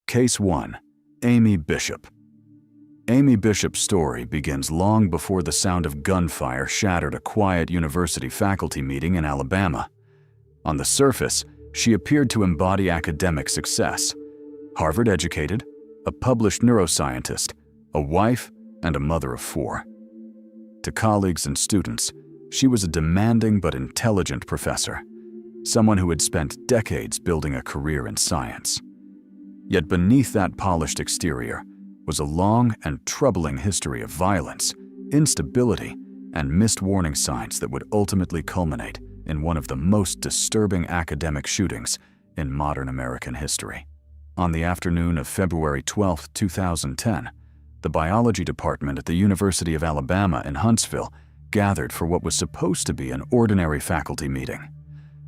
Case 1. Amy Bishop. Amy Bishop's story begins long before the sound of gunfire shattered a quiet university faculty meeting in Alabama. On the surface, she appeared to embody academic success. Harvard-educated, a published neuroscientist, a wife, and a mother of 4. To colleagues and students, she was a demanding but intelligent professor, someone who had spent decades building a career in science. Yet beneath that polished exterior was a long and troubling history of violence, instability, and missed warning signs that would ultimately culminate in one of the most disturbing academic shootings in modern American history. On the afternoon of February 12, 2010, the biology department at the University of Alabama in Huntsville gathered for what was supposed to be an ordinary faculty meeting.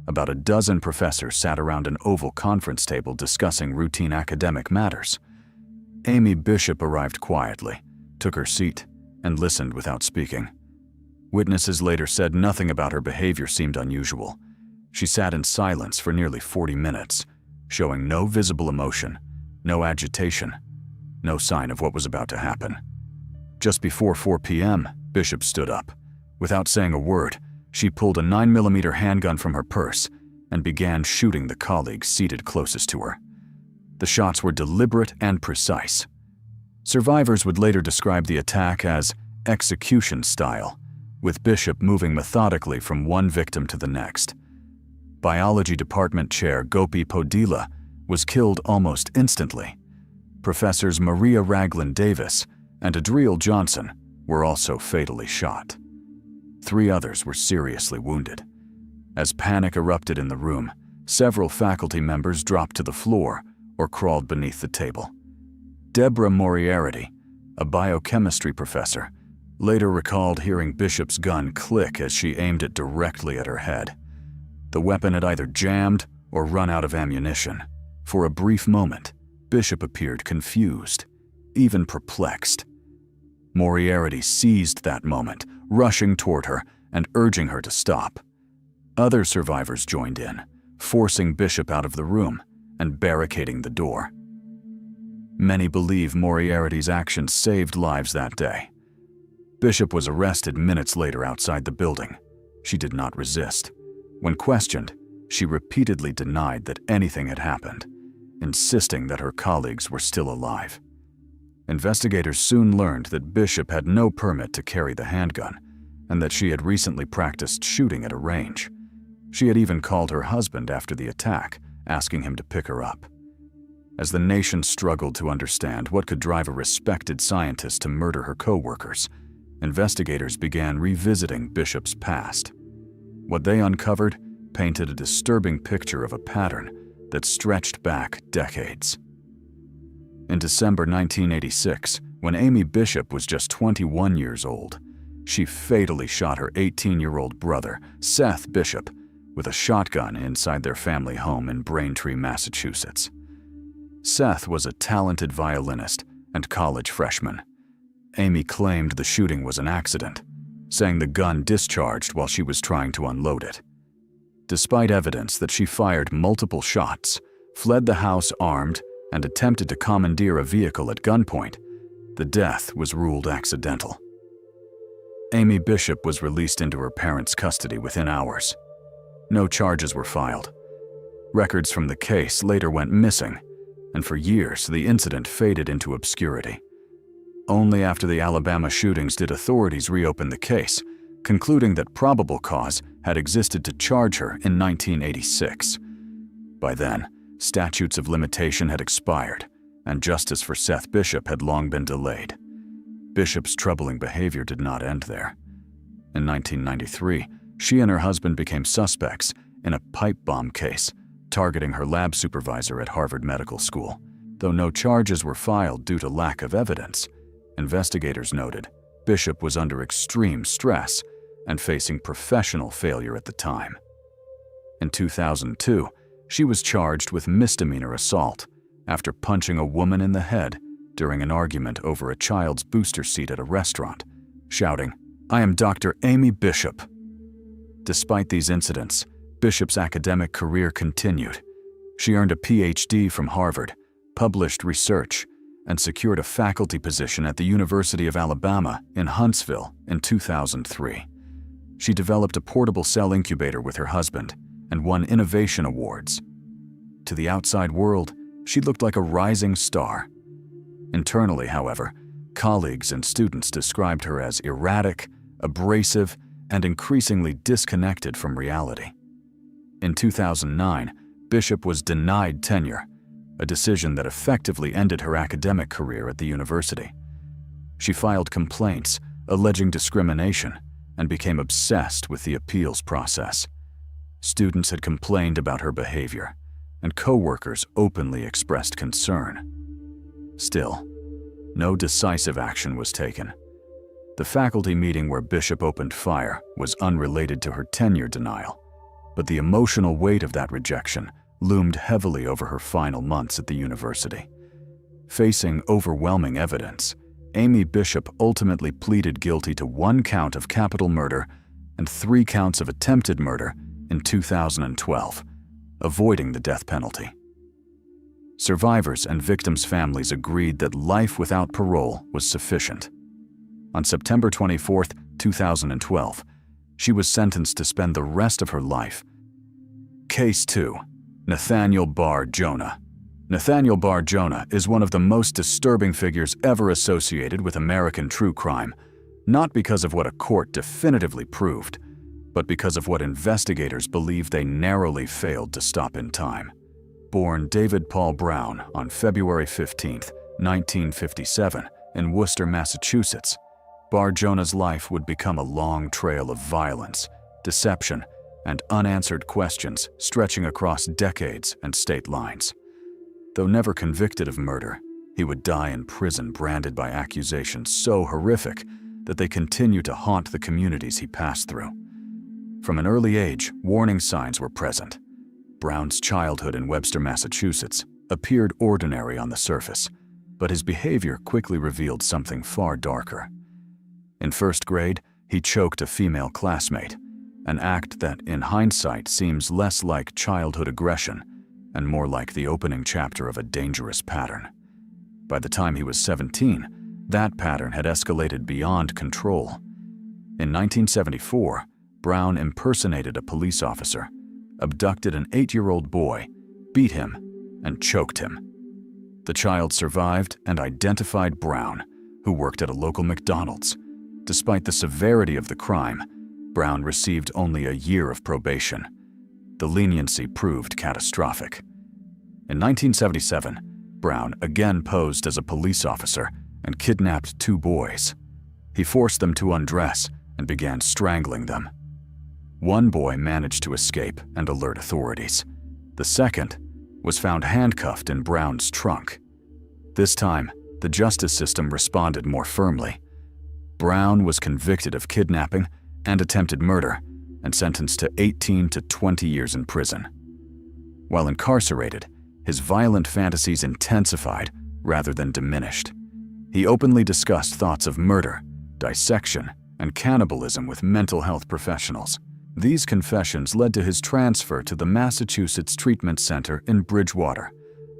About a dozen professors sat around an oval conference table discussing routine academic matters. Amy Bishop arrived quietly, took her seat, and listened without speaking. Witnesses later said nothing about her behavior seemed unusual. She sat in silence for nearly 40 minutes, showing no visible emotion, no agitation, no sign of what was about to happen. Just before 4 p.m., Bishop stood up. Without saying a word, she pulled a 9mm handgun from her purse and began shooting the colleagues seated closest to her. The shots were deliberate and precise. Survivors would later describe the attack as execution style, with Bishop moving methodically from one victim to the next. Biology department chair Gopi Podila was killed almost instantly. Professors Maria Ragland Davis and Adriel Johnson were also fatally shot. 3 others were seriously wounded. As panic erupted in the room, several faculty members dropped to the floor or crawled beneath the table. Deborah Moriarty, a biochemistry professor, later recalled hearing Bishop's gun click as she aimed it directly at her head. The weapon had either jammed or run out of ammunition. For a brief moment, Bishop appeared confused, even perplexed. Moriarty seized that moment, rushing toward her and urging her to stop. Other survivors joined in, forcing Bishop out of the room and barricading the door. Many believe Moriarty's actions saved lives that day. Bishop was arrested minutes later outside the building. She did not resist. When questioned, she repeatedly denied that anything had happened, insisting that her colleagues were still alive. Investigators soon learned that Bishop had no permit to carry the handgun and that she had recently practiced shooting at a range. She had even called her husband after the attack, asking him to pick her up. As the nation struggled to understand what could drive a respected scientist to murder her coworkers, investigators began revisiting Bishop's past. What they uncovered painted a disturbing picture of a pattern that stretched back decades. In December 1986, when Amy Bishop was just 21 years old, she fatally shot her 18-year-old brother, Seth Bishop, with a shotgun inside their family home in Braintree, Massachusetts. Seth was a talented violinist and college freshman. Amy claimed the shooting was an accident, saying the gun discharged while she was trying to unload it. Despite evidence that she fired multiple shots, fled the house armed, and attempted to commandeer a vehicle at gunpoint, the death was ruled accidental. Amy Bishop was released into her parents' custody within hours. No charges were filed. Records from the case later went missing, and for years the incident faded into obscurity. Only after the Alabama shootings did authorities reopen the case, concluding that probable cause had existed to charge her in 1986. By then, statutes of limitation had expired, and justice for Seth Bishop had long been delayed. Bishop's troubling behavior did not end there. In 1993, she and her husband became suspects in a pipe bomb case targeting her lab supervisor at Harvard Medical School. Though no charges were filed due to lack of evidence, investigators noted Bishop was under extreme stress and facing professional failure at the time. In 2002, she was charged with misdemeanor assault after punching a woman in the head during an argument over a child's booster seat at a restaurant, shouting, "I am Dr. Amy Bishop." Despite these incidents, Bishop's academic career continued. She earned a PhD from Harvard, published research, and secured a faculty position at the University of Alabama in Huntsville in 2003. She developed a portable cell incubator with her husband and won innovation awards. To the outside world, she looked like a rising star. Internally, however, colleagues and students described her as erratic, abrasive, and increasingly disconnected from reality. In 2009, Bishop was denied tenure, a decision that effectively ended her academic career at the university. She filed complaints alleging discrimination and became obsessed with the appeals process. Students had complained about her behavior, and coworkers openly expressed concern. Still, no decisive action was taken. The faculty meeting where Bishop opened fire was unrelated to her tenure denial, but the emotional weight of that rejection loomed heavily over her final months at the university. Facing overwhelming evidence, Amy Bishop ultimately pleaded guilty to 1 count of capital murder and 3 counts of attempted murder in 2012, avoiding the death penalty. Survivors and victims' families agreed that life without parole was sufficient. On September 24, 2012, she was sentenced to spend the rest of her life. Case 2. Nathaniel Bar Jonah. Nathaniel Bar Jonah is one of the most disturbing figures ever associated with American true crime, not because of what a court definitively proved, but because of what investigators believe they narrowly failed to stop in time. Born David Paul Brown on February 15, 1957, in Worcester, Massachusetts, Bar Jonah's life would become a long trail of violence, deception, and unanswered questions stretching across decades and state lines. Though never convicted of murder, he would die in prison branded by accusations so horrific that they continue to haunt the communities he passed through. From an early age, warning signs were present. Brown's childhood in Webster, Massachusetts, appeared ordinary on the surface, but his behavior quickly revealed something far darker. In first grade, he choked a female classmate, an act that, in hindsight, seems less like childhood aggression and more like the opening chapter of a dangerous pattern. By the time he was 17, that pattern had escalated beyond control. In 1974, Brown impersonated a police officer, abducted an 8-year-old boy, beat him, and choked him. The child survived and identified Brown, who worked at a local McDonald's. Despite the severity of the crime, Brown received only a year of probation. The leniency proved catastrophic. In 1977, Brown again posed as a police officer and kidnapped 2 boys. He forced them to undress and began strangling them. One boy managed to escape and alert authorities. The second was found handcuffed in Brown's trunk. This time, the justice system responded more firmly. Brown was convicted of kidnapping and attempted murder and sentenced to 18 to 20 years in prison. While incarcerated, his violent fantasies intensified rather than diminished. He openly discussed thoughts of murder, dissection, and cannibalism with mental health professionals. These confessions led to his transfer to the Massachusetts Treatment Center in Bridgewater,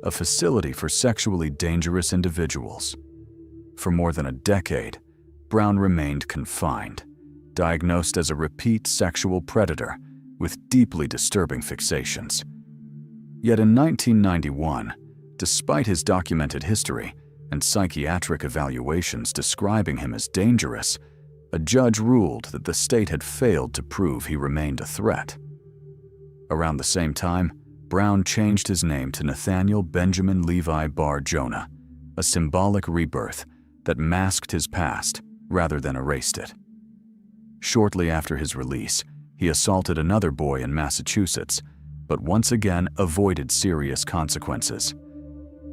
a facility for sexually dangerous individuals. For more than a decade, Brown remained confined, diagnosed as a repeat sexual predator with deeply disturbing fixations. Yet in 1991, despite his documented history and psychiatric evaluations describing him as dangerous, a judge ruled that the state had failed to prove he remained a threat. Around the same time, Brown changed his name to Nathaniel Benjamin Levi Bar Jonah, a symbolic rebirth that masked his past rather than erased it. Shortly after his release, he assaulted another boy in Massachusetts, but once again avoided serious consequences.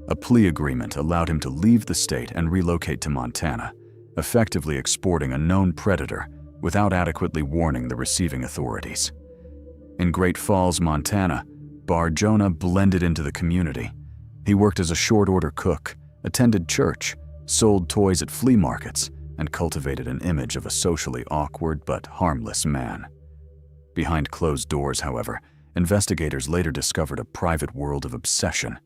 A plea agreement allowed him to leave the state and relocate to Montana, effectively exporting a known predator without adequately warning the receiving authorities. In Great Falls, Montana, Bar Jonah blended into the community. He worked as a short-order cook, attended church, sold toys at flea markets, and cultivated an image of a socially awkward but harmless man. Behind closed doors, however, investigators later discovered a private world of obsession.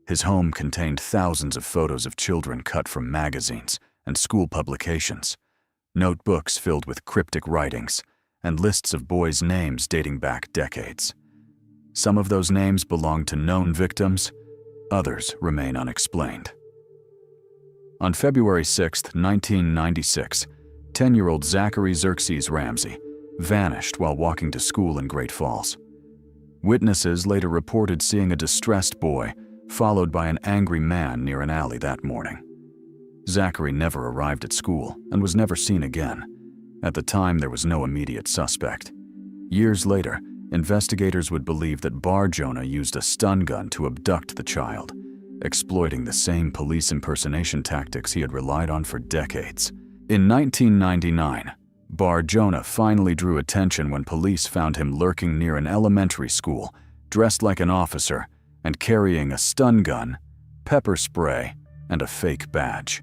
His home contained thousands of photos of children cut from magazines and school publications, notebooks filled with cryptic writings, and lists of boys' names dating back decades. Some of those names belong to known victims, others remain unexplained. On February 6, 1996, 10-year-old Zachary Xerxes Ramsey vanished while walking to school in Great Falls. Witnesses later reported seeing a distressed boy followed by an angry man near an alley that morning. Zachary never arrived at school and was never seen again. At the time, there was no immediate suspect. Years later, investigators would believe that Bar Jonah used a stun gun to abduct the child, exploiting the same police impersonation tactics he had relied on for decades. In 1999, Bar Jonah finally drew attention when police found him lurking near an elementary school, dressed like an officer and carrying a stun gun, pepper spray, and a fake badge.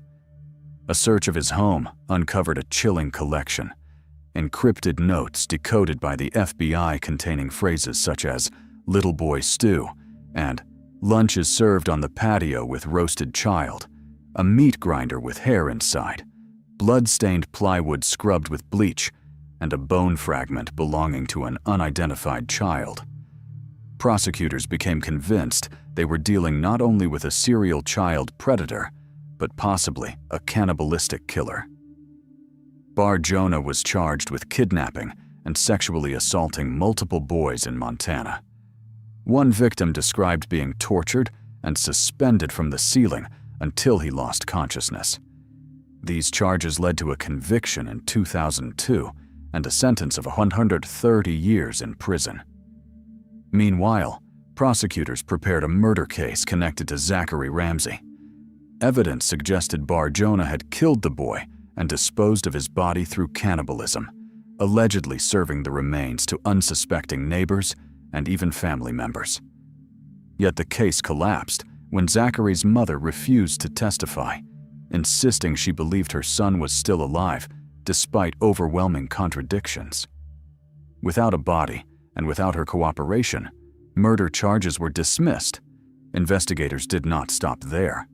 A search of his home uncovered a chilling collection, encrypted notes decoded by the FBI containing phrases such as "little boy stew" and "lunch is served on the patio with roasted child," a meat grinder with hair inside, blood-stained plywood scrubbed with bleach, and a bone fragment belonging to an unidentified child. Prosecutors became convinced they were dealing not only with a serial child predator, but possibly a cannibalistic killer. Bar Jonah was charged with kidnapping and sexually assaulting multiple boys in Montana. One victim described being tortured and suspended from the ceiling until he lost consciousness. These charges led to a conviction in 2002 and a sentence of 130 years in prison. Meanwhile, prosecutors prepared a murder case connected to Zachary Ramsey. Evidence suggested Bar Jonah had killed the boy and disposed of his body through cannibalism, allegedly serving the remains to unsuspecting neighbors and even family members. Yet the case collapsed when Zachary's mother refused to testify, insisting she believed her son was still alive despite overwhelming contradictions. Without a body and without her cooperation, murder charges were dismissed. Investigators did not stop there.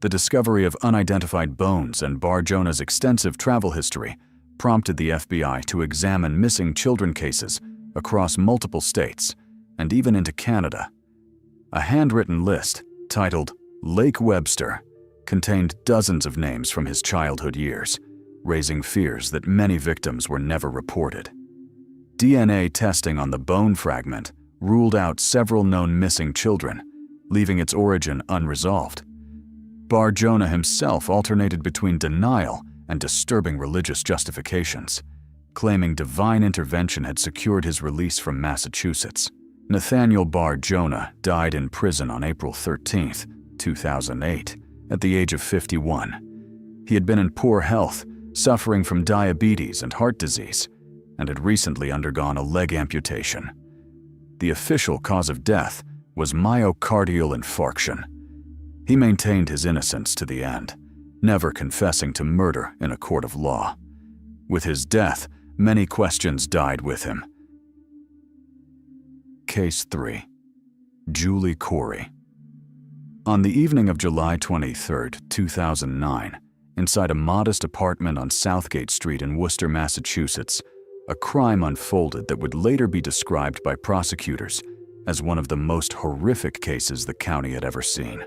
The discovery of unidentified bones and Bar Jonah's extensive travel history prompted the FBI to examine missing children cases across multiple states and even into Canada. A handwritten list titled Lake Webster contained dozens of names from his childhood years, raising fears that many victims were never reported. DNA testing on the bone fragment ruled out several known missing children, leaving its origin unresolved. Bar Jonah himself alternated between denial and disturbing religious justifications, claiming divine intervention had secured his release from Massachusetts. Nathaniel Bar Jonah died in prison on April 13, 2008, at the age of 51. He had been in poor health, suffering from diabetes and heart disease, and had recently undergone a leg amputation. The official cause of death was myocardial infarction. He maintained his innocence to the end, never confessing to murder in a court of law. With his death, many questions died with him. Case 3. Julie Corey. On the evening of July 23, 2009, inside a modest apartment on Southgate Street in Worcester, Massachusetts, a crime unfolded that would later be described by prosecutors as one of the most horrific cases the county had ever seen.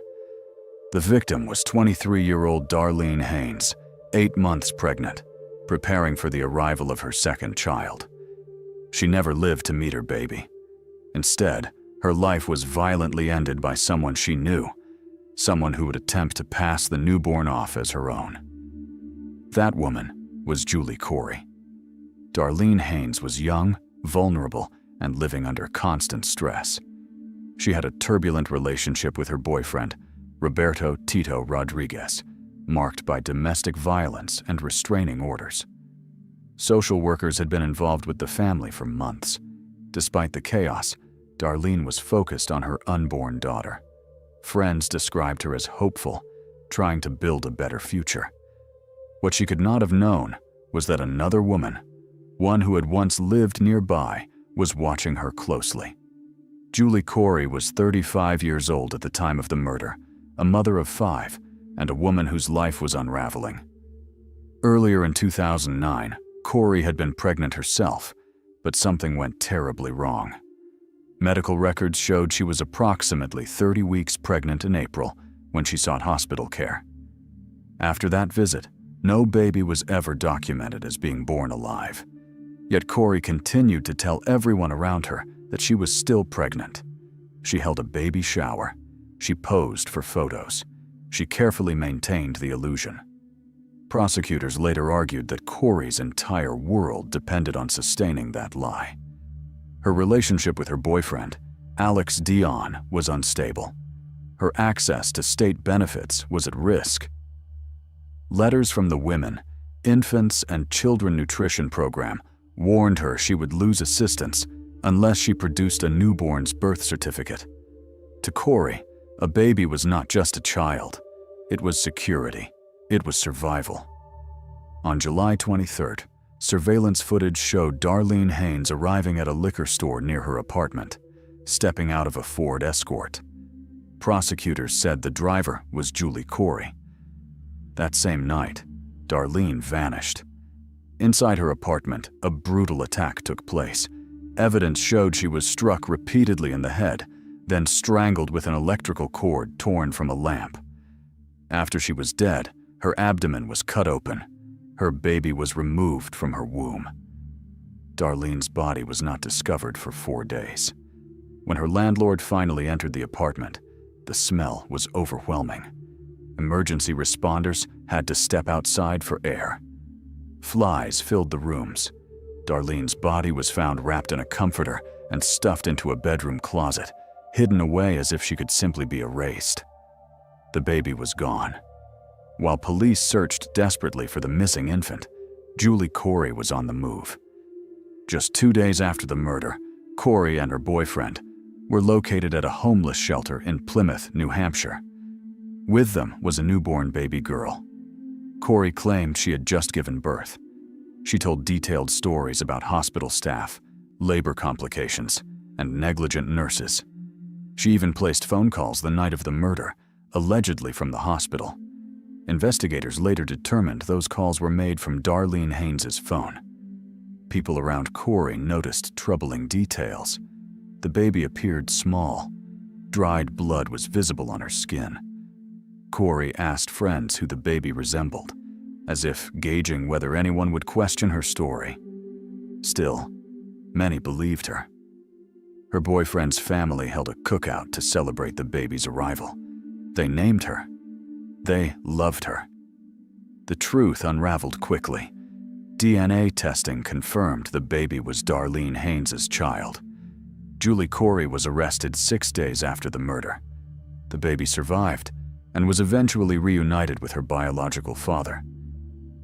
The victim was 23-year-old Darlene Haynes, 8 months pregnant, preparing for the arrival of her second child. She never lived to meet her baby. Instead, her life was violently ended by someone she knew, someone who would attempt to pass the newborn off as her own. That woman was Julie Corey. Darlene Haynes was young, vulnerable, and living under constant stress. She had a turbulent relationship with her boyfriend, Roberto Tito Rodriguez, marked by domestic violence and restraining orders. Social workers had been involved with the family for months. Despite the chaos, Darlene was focused on her unborn daughter. Friends described her as hopeful, trying to build a better future. What she could not have known was that another woman, one who had once lived nearby, was watching her closely. Julie Corey was 35 years old at the time of the murder, a mother of 5, and a woman whose life was unraveling. Earlier in 2009, Corey had been pregnant herself, but something went terribly wrong. Medical records showed she was approximately 30 weeks pregnant in April when she sought hospital care. After that visit, no baby was ever documented as being born alive. Yet Corey continued to tell everyone around her that she was still pregnant. She held a baby shower. She posed for photos. She carefully maintained the illusion. Prosecutors later argued that Corey's entire world depended on sustaining that lie. Her relationship with her boyfriend, Alex Dion, was unstable. Her access to state benefits was at risk. Letters from the Women, Infants, and Children Nutrition Program warned her she would lose assistance unless she produced a newborn's birth certificate. To Corey, a baby was not just a child. It was security. It was survival. On July 23rd, surveillance footage showed Darlene Haynes arriving at a liquor store near her apartment, stepping out of a Ford Escort. Prosecutors said the driver was Julie Corey. That same night, Darlene vanished. Inside her apartment, a brutal attack took place. Evidence showed she was struck repeatedly in the head, then strangled with an electrical cord torn from a lamp. After she was dead, her abdomen was cut open. Her baby was removed from her womb. Darlene's body was not discovered for 4 days. When her landlord finally entered the apartment, the smell was overwhelming. Emergency responders had to step outside for air. Flies filled the rooms. Darlene's body was found wrapped in a comforter and stuffed into a bedroom closet, hidden away as if she could simply be erased. The baby was gone. While police searched desperately for the missing infant, Julie Corey was on the move. Just 2 days after the murder, Corey and her boyfriend were located at a homeless shelter in Plymouth, New Hampshire. With them was a newborn baby girl. Corey claimed she had just given birth. She told detailed stories about hospital staff, labor complications, and negligent nurses. She even placed phone calls the night of the murder, allegedly from the hospital. Investigators later determined those calls were made from Darlene Haynes' phone. People around Corey noticed troubling details. The baby appeared small. Dried blood was visible on her skin. Corey asked friends who the baby resembled, as if gauging whether anyone would question her story. Still, many believed her. Her boyfriend's family held a cookout to celebrate the baby's arrival. They named her. They loved her. The truth unraveled quickly. DNA testing confirmed the baby was Darlene Haynes' child. Julie Corey was arrested 6 days after the murder. The baby survived and was eventually reunited with her biological father.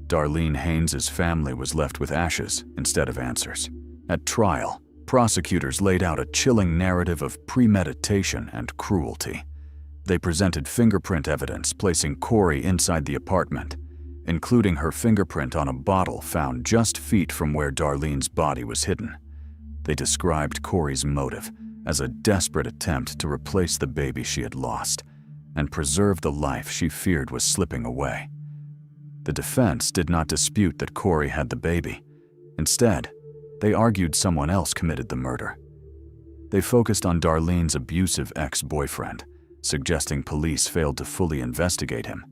Darlene Haynes' family was left with ashes instead of answers. At trial, prosecutors laid out a chilling narrative of premeditation and cruelty. They presented fingerprint evidence placing Corey inside the apartment, including her fingerprint on a bottle found just feet from where Darlene's body was hidden. They described Corey's motive as a desperate attempt to replace the baby she had lost and preserve the life she feared was slipping away. The defense did not dispute that Corey had the baby. Instead, they argued someone else committed the murder. They focused on Darlene's abusive ex-boyfriend, suggesting police failed to fully investigate him.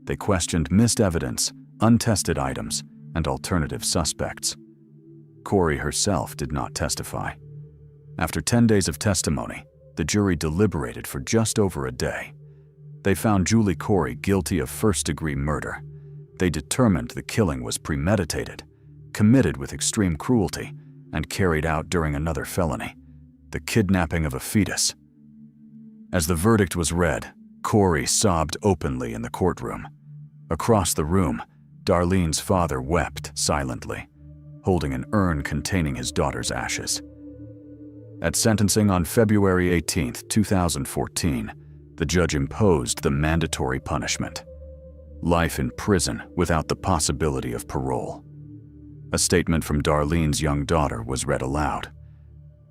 They questioned missed evidence, untested items, and alternative suspects. Corey herself did not testify. After 10 days of testimony, the jury deliberated for just over a day. They found Julie Corey guilty of first-degree murder. They determined the killing was premeditated, committed with extreme cruelty, and carried out during another felony, the kidnapping of a fetus. As the verdict was read, Corey sobbed openly in the courtroom. Across the room, Darlene's father wept silently, holding an urn containing his daughter's ashes. At sentencing on February 18, 2014, the judge imposed the mandatory punishment: life in prison without the possibility of parole. A statement from Darlene's young daughter was read aloud.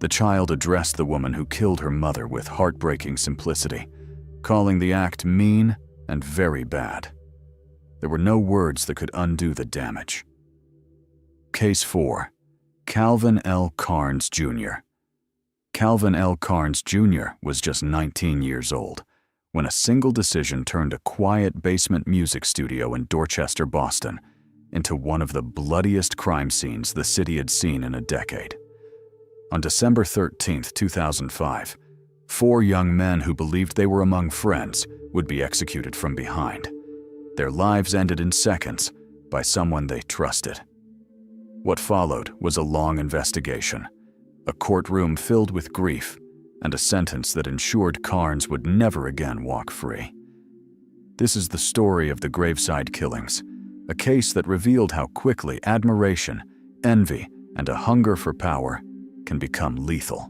The child addressed the woman who killed her mother with heartbreaking simplicity, calling the act mean and very bad. There were no words that could undo the damage. Case 4. Calvin L. Carnes, Jr. Calvin L. Carnes, Jr. was just 19 years old when a single decision turned a quiet basement music studio in Dorchester, Boston, into one of the bloodiest crime scenes the city had seen in a decade. On December 13, 2005, 4 young men who believed they were among friends would be executed from behind. Their lives ended in seconds by someone they trusted. What followed was a long investigation, a courtroom filled with grief, and a sentence that ensured Carnes would never again walk free. This is the story of the Graveside killings, a case that revealed how quickly admiration, envy, and a hunger for power can become lethal.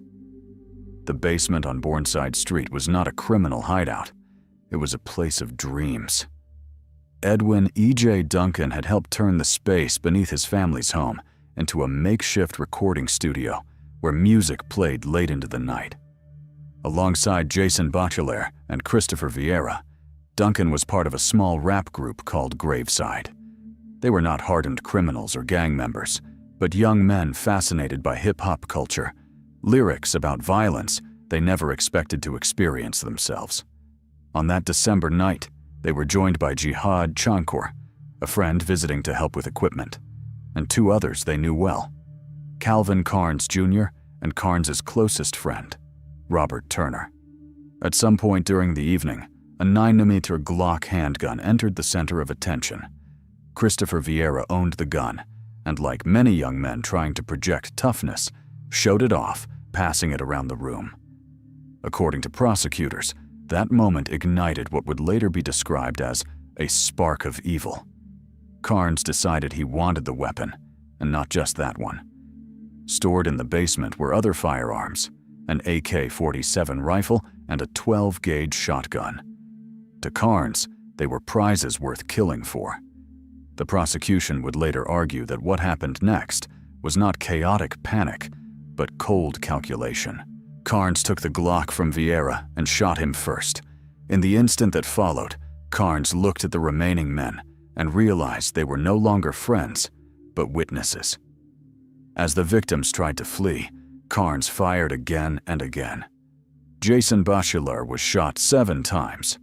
The basement on Bournside Street was not a criminal hideout. It was a place of dreams. Edwin E.J. Duncan had helped turn the space beneath his family's home into a makeshift recording studio where music played late into the night. Alongside Jason Bachelaar and Christopher Vieira, Duncan was part of a small rap group called Graveside. They were not hardened criminals or gang members, but young men fascinated by hip-hop culture, lyrics about violence they never expected to experience themselves. On that December night, they were joined by Jihad Chankor, a friend visiting to help with equipment, and 2 others they knew well, Calvin Carnes Jr. and Carnes' closest friend, Robert Turner. At some point during the evening, a 9mm Glock handgun entered the center of attention. Christopher Vieira owned the gun, and like many young men trying to project toughness, showed it off, passing it around the room. According to prosecutors, that moment ignited what would later be described as a spark of evil. Carnes decided he wanted the weapon, and not just that one. Stored in the basement were other firearms, an AK-47 rifle and a 12-gauge shotgun. To Carnes, they were prizes worth killing for. The prosecution would later argue that what happened next was not chaotic panic, but cold calculation. Carnes took the Glock from Vieira and shot him first. In the instant that followed, Carnes looked at the remaining men and realized they were no longer friends, but witnesses. As the victims tried to flee, Carnes fired again and again. Jason Bachelaar was shot 7 times.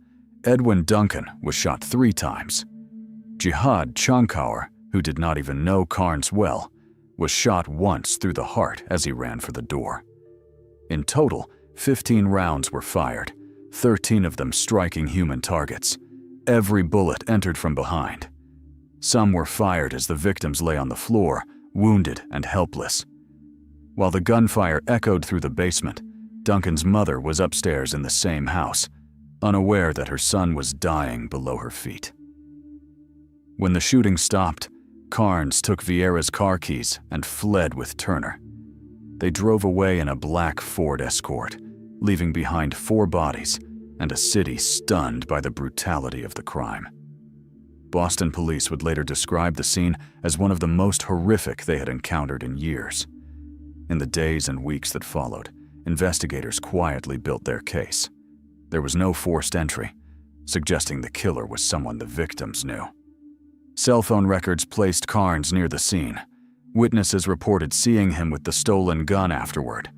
Edwin Duncan was shot 3 times. Jihad Chankar, who did not even know Carnes well, was shot once through the heart as he ran for the door. In total, 15 rounds were fired, 13 of them striking human targets. Every bullet entered from behind. Some were fired as the victims lay on the floor, wounded and helpless. While the gunfire echoed through the basement, Duncan's mother was upstairs in the same house, unaware that her son was dying below her feet. When the shooting stopped, Carnes took Vieira's car keys and fled with Turner. They drove away in a black Ford Escort, leaving behind 4 bodies and a city stunned by the brutality of the crime. Boston police would later describe the scene as one of the most horrific they had encountered in years. In the days and weeks that followed, investigators quietly built their case. There was no forced entry, suggesting the killer was someone the victims knew. Cell phone records placed Carnes near the scene. Witnesses reported seeing him with the stolen gun afterward.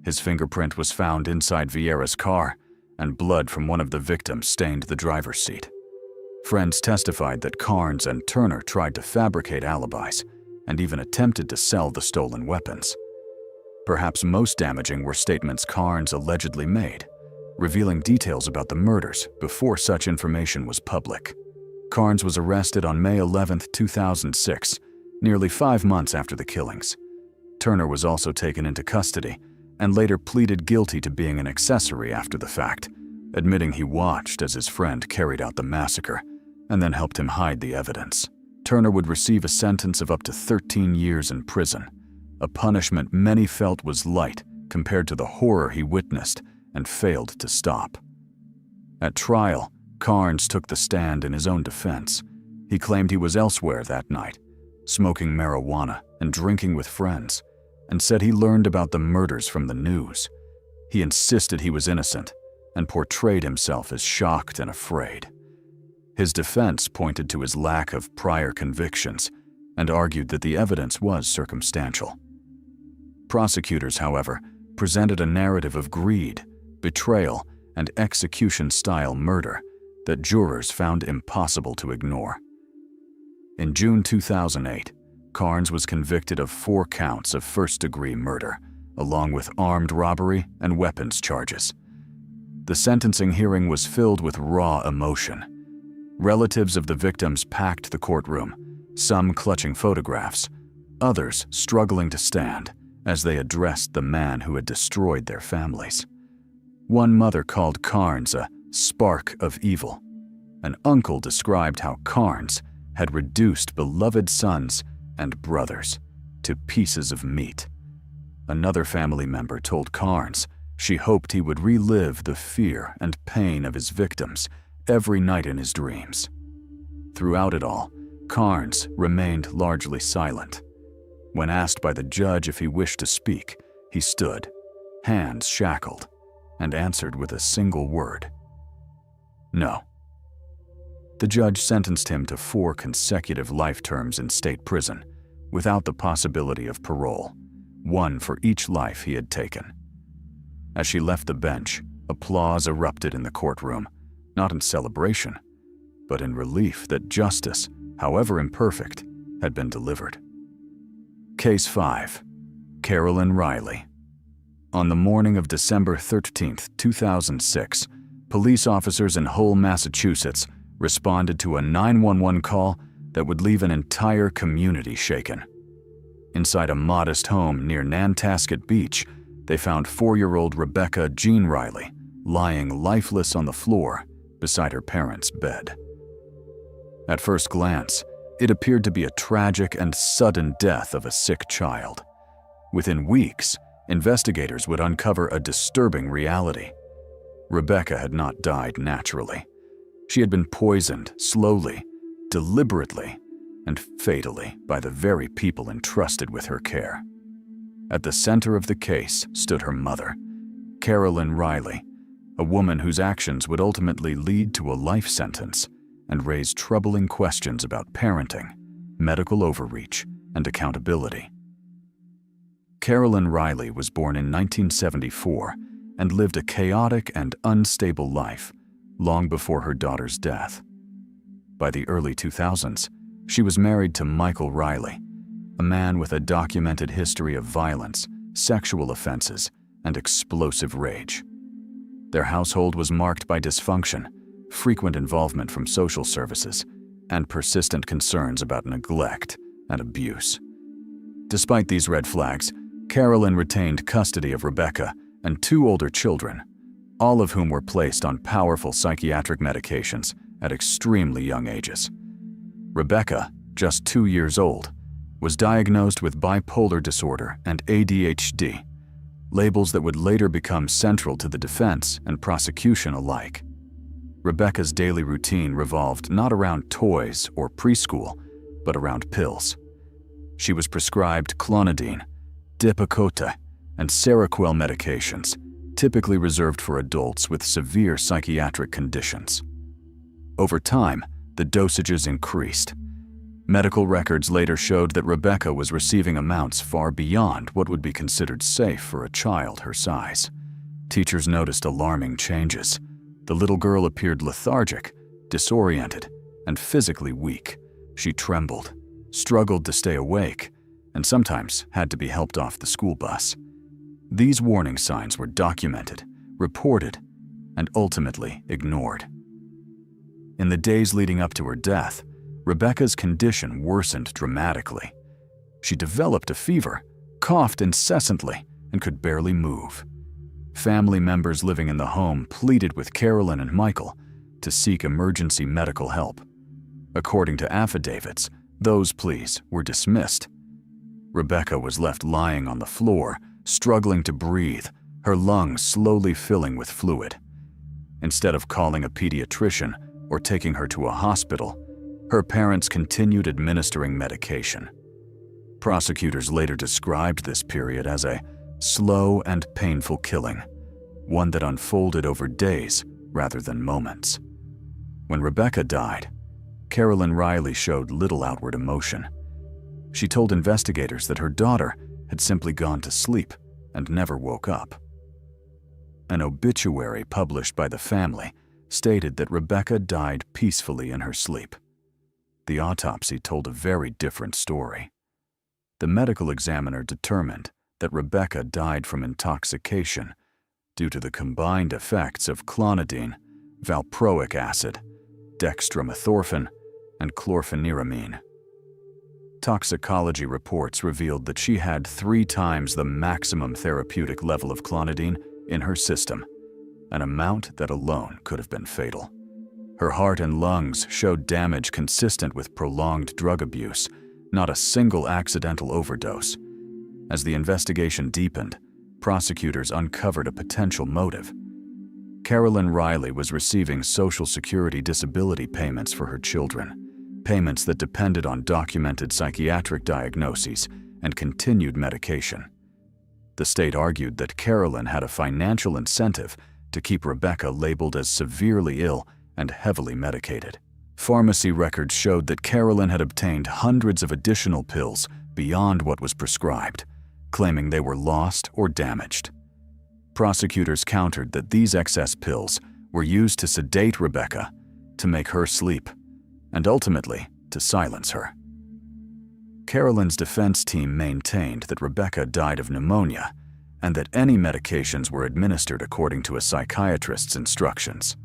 His fingerprint was found inside Vieira's car, and blood from one of the victims stained the driver's seat. Friends testified that Carnes and Turner tried to fabricate alibis and even attempted to sell the stolen weapons. Perhaps most damaging were statements Carnes allegedly made, revealing details about the murders before such information was public. Carnes was arrested on May 11, 2006, nearly 5 months after the killings. Turner was also taken into custody and later pleaded guilty to being an accessory after the fact, admitting he watched as his friend carried out the massacre and then helped him hide the evidence. Turner would receive a sentence of up to 13 years in prison, a punishment many felt was light compared to the horror he witnessed and failed to stop. At trial, Carnes took the stand in his own defense. He claimed he was elsewhere that night, smoking marijuana and drinking with friends, and said he learned about the murders from the news. He insisted he was innocent and portrayed himself as shocked and afraid. His defense pointed to his lack of prior convictions and argued that the evidence was circumstantial. Prosecutors, however, presented a narrative of greed, betrayal, and execution-style murder that jurors found impossible to ignore. In June 2008, Carnes was convicted of 4 counts of first-degree murder, along with armed robbery and weapons charges. The sentencing hearing was filled with raw emotion. Relatives of the victims packed the courtroom, some clutching photographs, others struggling to stand as they addressed the man who had destroyed their families. One mother called Carnes a spark of evil. An uncle described how Carnes had reduced beloved sons and brothers to pieces of meat. Another family member told Carnes she hoped he would relive the fear and pain of his victims every night in his dreams. Throughout it all, Carnes remained largely silent. When asked by the judge if he wished to speak, he stood, hands shackled, and answered with a single word: "No." The judge sentenced him to 4 consecutive life terms in state prison, without the possibility of parole, 1 for each life he had taken. As she left the bench, applause erupted in the courtroom, not in celebration, but in relief that justice, however imperfect, had been delivered. Case 5. Carolyn Riley. On the morning of December 13, 2006, police officers in Hull, Massachusetts, responded to a 911 call that would leave an entire community shaken. Inside a modest home near Nantasket Beach, they found 4-year-old Rebecca Jean Riley lying lifeless on the floor beside her parents' bed. At first glance, it appeared to be a tragic and sudden death of a sick child. Within weeks, investigators would uncover a disturbing reality. Rebecca had not died naturally. She had been poisoned slowly, deliberately, and fatally by the very people entrusted with her care. At the center of the case stood her mother, Carolyn Riley, a woman whose actions would ultimately lead to a life sentence and raise troubling questions about parenting, medical overreach, and accountability. Carolyn Riley was born in 1974 and lived a chaotic and unstable life long before her daughter's death. By the early 2000s, she was married to Michael Riley, a man with a documented history of violence, sexual offenses, and explosive rage. Their household was marked by dysfunction, frequent involvement from social services, and persistent concerns about neglect and abuse. Despite these red flags, Carolyn retained custody of Rebecca and 2 older children, all of whom were placed on powerful psychiatric medications at extremely young ages. Rebecca, just 2 years old, was diagnosed with bipolar disorder and ADHD, labels that would later become central to the defense and prosecution alike. Rebecca's daily routine revolved not around toys or preschool, but around pills. She was prescribed clonidine, Depakote, and Seroquel medications, typically reserved for adults with severe psychiatric conditions. Over time, the dosages increased. Medical records later showed that Rebecca was receiving amounts far beyond what would be considered safe for a child her size. Teachers noticed alarming changes. The little girl appeared lethargic, disoriented, and physically weak. She trembled, struggled to stay awake, and sometimes had to be helped off the school bus. These warning signs were documented, reported, and ultimately ignored. In the days leading up to her death, Rebecca's condition worsened dramatically. She developed a fever, coughed incessantly, and could barely move. Family members living in the home pleaded with Carolyn and Michael to seek emergency medical help. According to affidavits, those pleas were dismissed. Rebecca was left lying on the floor, struggling to breathe, her lungs slowly filling with fluid. Instead of calling a pediatrician or taking her to a hospital, her parents continued administering medication. Prosecutors later described this period as a slow and painful killing, one that unfolded over days rather than moments. When Rebecca died, Carolyn Riley showed little outward emotion. She told investigators that her daughter had simply gone to sleep and never woke up. An obituary published by the family stated that Rebecca died peacefully in her sleep. The autopsy told a very different story. The medical examiner determined that Rebecca died from intoxication due to the combined effects of clonidine, valproic acid, dextromethorphan, and chlorpheniramine. Toxicology reports revealed that she had 3 times the maximum therapeutic level of clonidine in her system, an amount that alone could have been fatal. Her heart and lungs showed damage consistent with prolonged drug abuse, not a single accidental overdose. As the investigation deepened, prosecutors uncovered a potential motive. Carolyn Riley was receiving Social Security disability payments for her children, payments that depended on documented psychiatric diagnoses and continued medication. The state argued that Carolyn had a financial incentive to keep Rebecca labeled as severely ill and heavily medicated. Pharmacy records showed that Carolyn had obtained hundreds of additional pills beyond what was prescribed, claiming they were lost or damaged. Prosecutors countered that these excess pills were used to sedate Rebecca, to make her sleep, and ultimately to silence her. Carolyn's defense team maintained that Rebecca died of pneumonia and that any medications were administered according to a psychiatrist's instructions.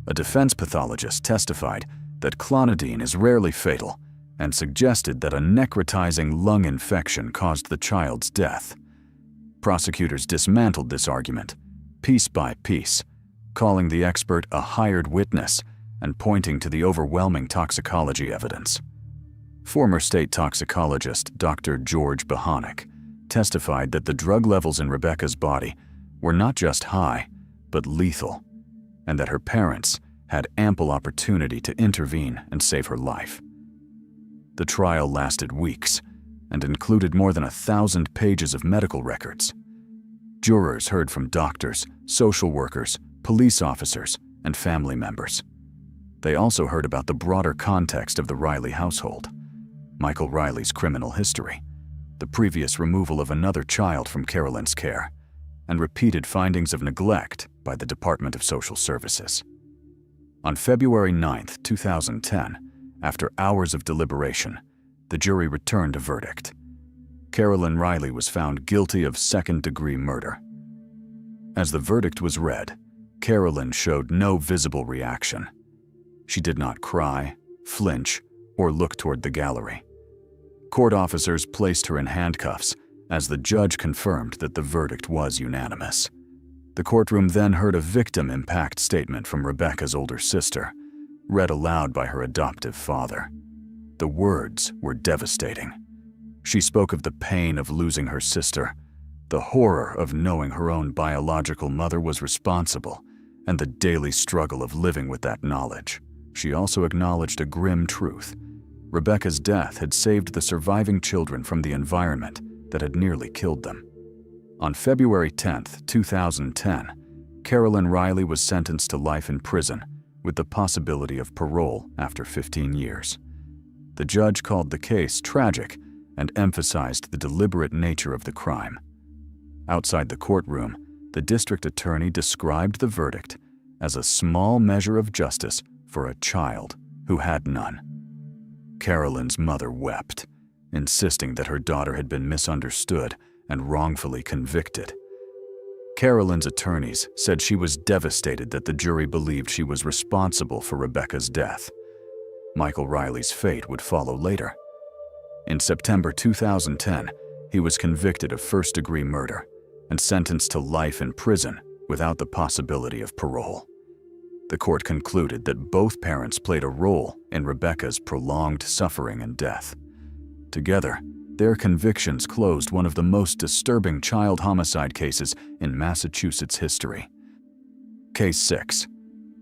A defense pathologist testified that clonidine is rarely fatal and suggested that a necrotizing lung infection caused the child's death. Prosecutors dismantled this argument, piece by piece, calling the expert a hired witness and pointing to the overwhelming toxicology evidence. Former state toxicologist Dr. George Bohanek testified that the drug levels in Rebecca's body were not just high, but lethal, and that her parents had ample opportunity to intervene and save her life. The trial lasted weeks and included more than 1,000 pages of medical records. Jurors heard from doctors, social workers, police officers, and family members. They also heard about the broader context of the Riley household, Michael Riley's criminal history, the previous removal of another child from Carolyn's care, and repeated findings of neglect by the Department of Social Services. On February 9, 2010, after hours of deliberation, the jury returned a verdict. Carolyn Riley was found guilty of second-degree murder. As the verdict was read, Carolyn showed no visible reaction. She did not cry, flinch, or look toward the gallery. Court officers placed her in handcuffs as the judge confirmed that the verdict was unanimous. The courtroom then heard a victim impact statement from Rebecca's older sister, read aloud by her adoptive father. The words were devastating. She spoke of the pain of losing her sister, the horror of knowing her own biological mother was responsible, and the daily struggle of living with that knowledge. She also acknowledged a grim truth. Rebecca's death had saved the surviving children from the environment that had nearly killed them. On February 10, 2010, Carolyn Riley was sentenced to life in prison with the possibility of parole after 15 years. The judge called the case tragic and emphasized the deliberate nature of the crime. Outside the courtroom, the district attorney described the verdict as a small measure of justice for a child who had none. Carolyn's mother wept, insisting that her daughter had been misunderstood and wrongfully convicted. Carolyn's attorneys said she was devastated that the jury believed she was responsible for Rebecca's death. Michael Riley's fate would follow later. In September 2010, he was convicted of first-degree murder and sentenced to life in prison without the possibility of parole. The court concluded that both parents played a role in Rebecca's prolonged suffering and death. Together, their convictions closed one of the most disturbing child homicide cases in Massachusetts history. Case 6.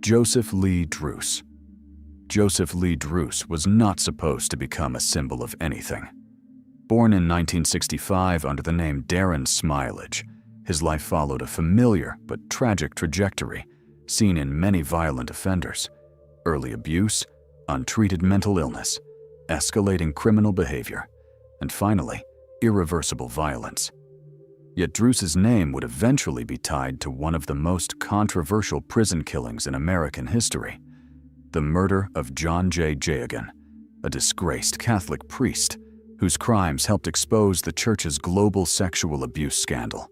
Joseph Lee Druce. Joseph Lee Druce was not supposed to become a symbol of anything. Born in 1965 under the name Darren Smilage, his life followed a familiar but tragic trajectory seen in many violent offenders: early abuse, untreated mental illness, escalating criminal behavior, and finally, irreversible violence. Yet Druce's name would eventually be tied to one of the most controversial prison killings in American history: the murder of John J. Gayogan, a disgraced Catholic priest whose crimes helped expose the church's global sexual abuse scandal.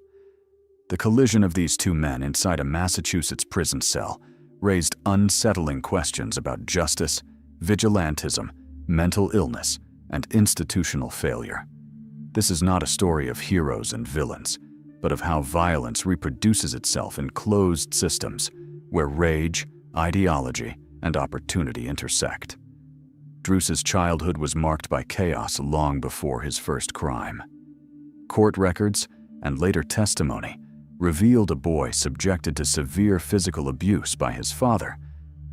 The collision of these two men inside a Massachusetts prison cell raised unsettling questions about justice, vigilantism, mental illness, and institutional failure. This is not a story of heroes and villains, but of how violence reproduces itself in closed systems where rage, ideology, and opportunity intersect. Druce's childhood was marked by chaos long before his first crime. Court records and later testimony revealed a boy subjected to severe physical abuse by his father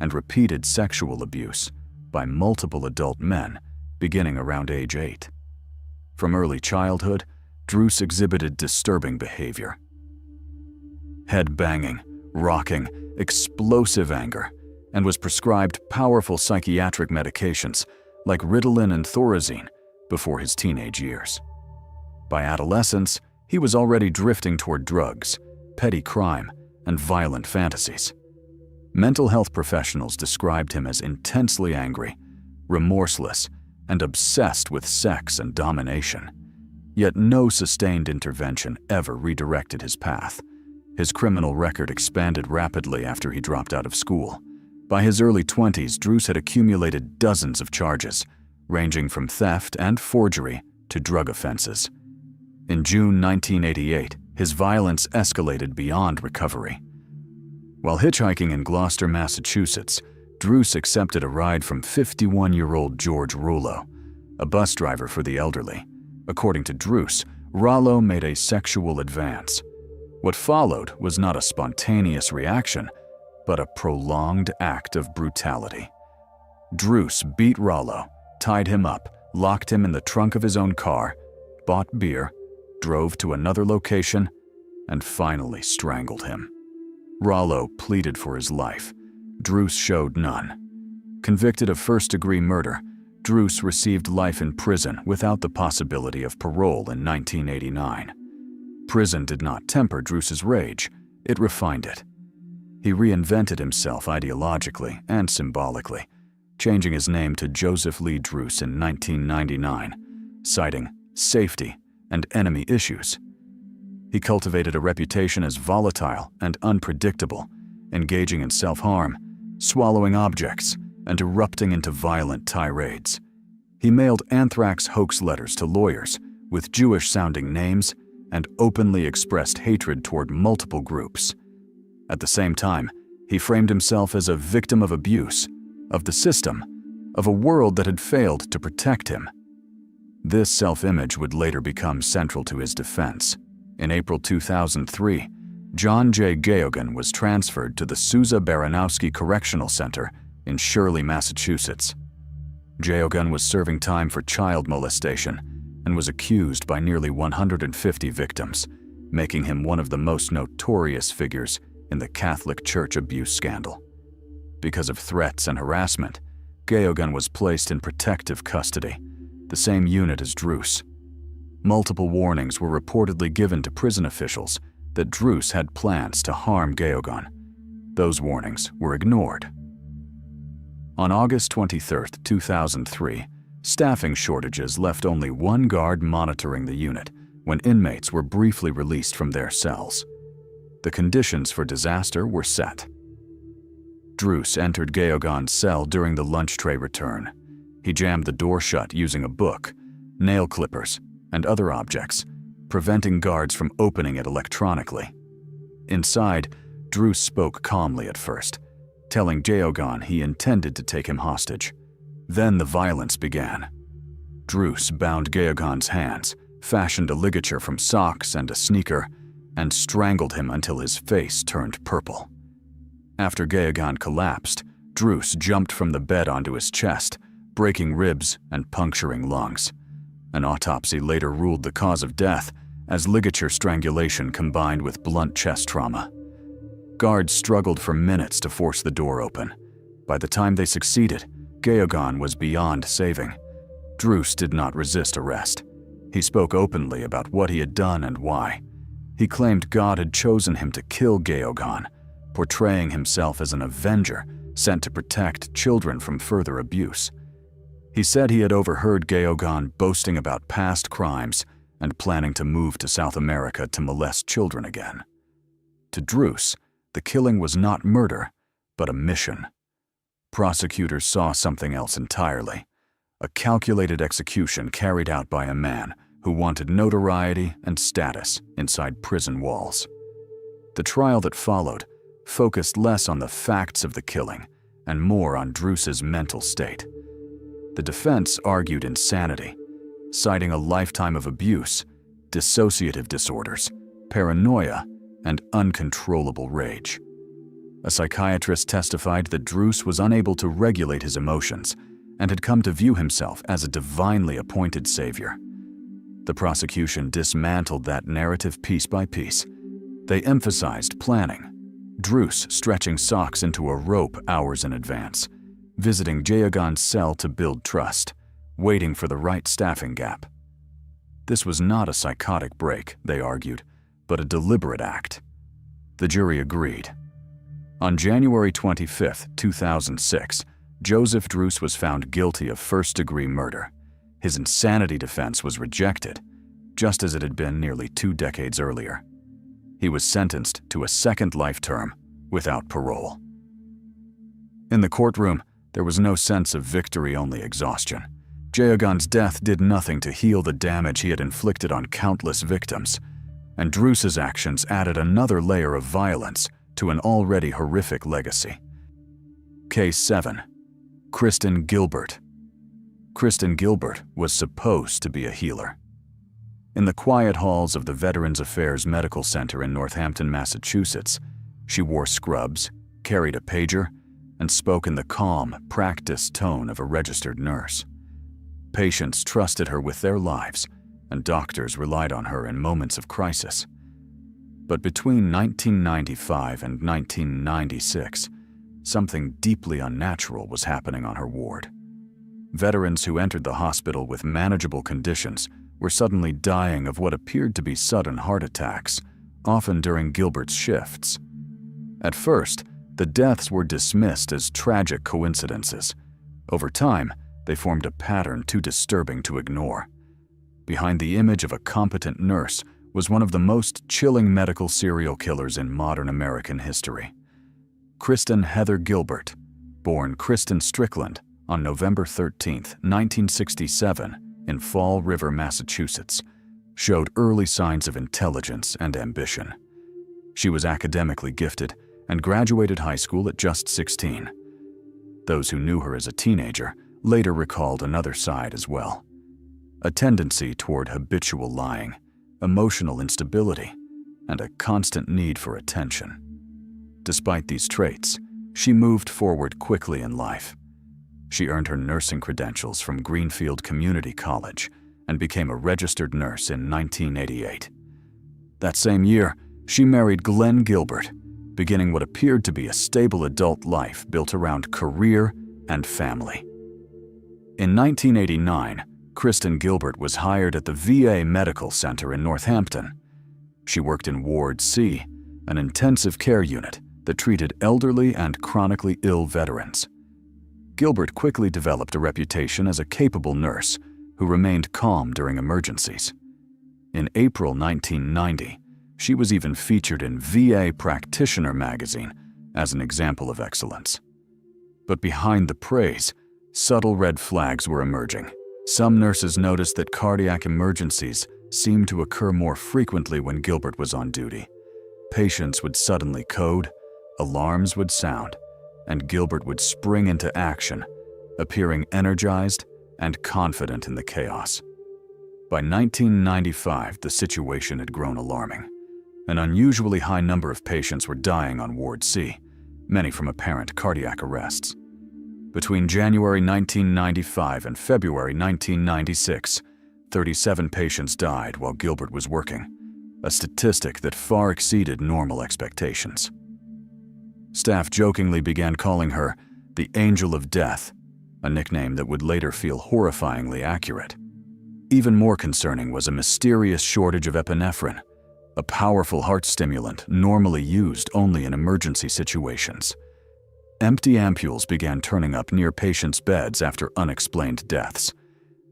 and repeated sexual abuse by multiple adult men beginning around age 8. From early childhood, Druce exhibited disturbing behavior: head banging, rocking, explosive anger, and was prescribed powerful psychiatric medications like Ritalin and Thorazine before his teenage years. By adolescence, he was already drifting toward drugs, petty crime, and violent fantasies. Mental health professionals described him as intensely angry, remorseless, and obsessed with sex and domination. Yet no sustained intervention ever redirected his path. His criminal record expanded rapidly after he dropped out of school. By his early 20s, Druce had accumulated dozens of charges, ranging from theft and forgery to drug offenses. In June 1988, his violence escalated beyond recovery. While hitchhiking in Gloucester, Massachusetts, Druce accepted a ride from 51-year-old George Rollo, a bus driver for the elderly. According to Druce, Rollo made a sexual advance. What followed was not a spontaneous reaction, but a prolonged act of brutality. Druce beat Rollo, tied him up, locked him in the trunk of his own car, bought beer, drove to another location, and finally strangled him. Rollo pleaded for his life. Druce showed none. Convicted of first-degree murder, Druce received life in prison without the possibility of parole in 1989. Prison did not temper Druce's rage, it refined it. He reinvented himself ideologically and symbolically, changing his name to Joseph Lee Druce in 1999, citing safety and enemy issues. He cultivated a reputation as volatile and unpredictable, engaging in self-harm, swallowing objects, and erupting into violent tirades. He mailed anthrax hoax letters to lawyers with Jewish-sounding names and openly expressed hatred toward multiple groups. At the same time, he framed himself as a victim of abuse, of the system, of a world that had failed to protect him. This self-image would later become central to his defense. In April 2003, John J. Gayogan was transferred to the Souza Baranowski Correctional Center in Shirley, Massachusetts. Gayogan was serving time for child molestation and was accused by nearly 150 victims, making him one of the most notorious figures in the Catholic Church abuse scandal. Because of threats and harassment, Gayogan was placed in protective custody, the same unit as Druce. Multiple warnings were reportedly given to prison officials that Druce had plans to harm Gayogan. Those warnings were ignored. On August 23, 2003, staffing shortages left only one guard monitoring the unit when inmates were briefly released from their cells. The conditions for disaster were set. Druce entered Gayogan's cell during the lunch tray return. He jammed the door shut using a book, nail clippers, and other objects, preventing guards from opening it electronically. Inside, Druce spoke calmly at first, telling Gayogan he intended to take him hostage. Then the violence began. Druce bound Gayogan's hands, fashioned a ligature from socks and a sneaker, and strangled him until his face turned purple. After Gayogan collapsed, Druce jumped from the bed onto his chest, breaking ribs and puncturing lungs. An autopsy later ruled the cause of death as ligature strangulation combined with blunt chest trauma. Guards struggled for minutes to force the door open. By the time they succeeded, Geoghegan was beyond saving. Druce did not resist arrest. He spoke openly about what he had done and why. He claimed God had chosen him to kill Geoghegan, portraying himself as an avenger sent to protect children from further abuse. He said he had overheard Geoghegan boasting about past crimes and planning to move to South America to molest children again. To Druce, the killing was not murder, but a mission. Prosecutors saw something else entirely, a calculated execution carried out by a man who wanted notoriety and status inside prison walls. The trial that followed focused less on the facts of the killing and more on Druce's mental state. The defense argued insanity, citing a lifetime of abuse, dissociative disorders, paranoia, and uncontrollable rage. A psychiatrist testified that Druce was unable to regulate his emotions and had come to view himself as a divinely appointed savior. The prosecution dismantled that narrative piece by piece. They emphasized planning, Druce stretching socks into a rope hours in advance, visiting Geoghegan's cell to build trust, waiting for the right staffing gap. This was not a psychotic break, they argued, but a deliberate act. The jury agreed. On January 25, 2006, Joseph Druce was found guilty of first-degree murder. His insanity defense was rejected, just as it had been nearly 2 decades earlier. He was sentenced to a second life term without parole. In the courtroom, there was no sense of victory, only exhaustion. Geoghegan's death did nothing to heal the damage he had inflicted on countless victims, and Druce's actions added another layer of violence to an already horrific legacy. Case 7. Kristen Gilbert. Kristen Gilbert was supposed to be a healer. In the quiet halls of the Veterans Affairs Medical Center in Northampton, Massachusetts, she wore scrubs, carried a pager, and spoke in the calm, practiced tone of a registered nurse. Patients trusted her with their lives, and doctors relied on her in moments of crisis. But between 1995 and 1996, something deeply unnatural was happening on her ward. Veterans who entered the hospital with manageable conditions were suddenly dying of what appeared to be sudden heart attacks, often during Gilbert's shifts. At first, the deaths were dismissed as tragic coincidences. Over time, they formed a pattern too disturbing to ignore. Behind the image of a competent nurse was one of the most chilling medical serial killers in modern American history. Kristen Heather Gilbert, born Kristen Strickland on November 13, 1967, in Fall River, Massachusetts, showed early signs of intelligence and ambition. She was academically gifted and graduated high school at just 16. Those who knew her as a teenager later recalled another side as well: a tendency toward habitual lying, emotional instability, and a constant need for attention. Despite these traits, she moved forward quickly in life. She earned her nursing credentials from Greenfield Community College and became a registered nurse in 1988. That same year, she married Glenn Gilbert, beginning what appeared to be a stable adult life built around career and family. In 1989, Kristen Gilbert was hired at the VA Medical Center in Northampton. She worked in Ward C, an intensive care unit that treated elderly and chronically ill veterans. Gilbert quickly developed a reputation as a capable nurse who remained calm during emergencies. In April 1990, she was even featured in VA Practitioner magazine as an example of excellence. But behind the praise, subtle red flags were emerging. Some nurses noticed that cardiac emergencies seemed to occur more frequently when Gilbert was on duty. Patients would suddenly code, alarms would sound, and Gilbert would spring into action, appearing energized and confident in the chaos. By 1995, the situation had grown alarming. An unusually high number of patients were dying on Ward C, many from apparent cardiac arrests. Between January 1995 and February 1996, 37 patients died while Gilbert was working, a statistic that far exceeded normal expectations. Staff jokingly began calling her the Angel of Death, a nickname that would later feel horrifyingly accurate. Even more concerning was a mysterious shortage of epinephrine, a powerful heart stimulant normally used only in emergency situations. Empty ampules began turning up near patients' beds after unexplained deaths.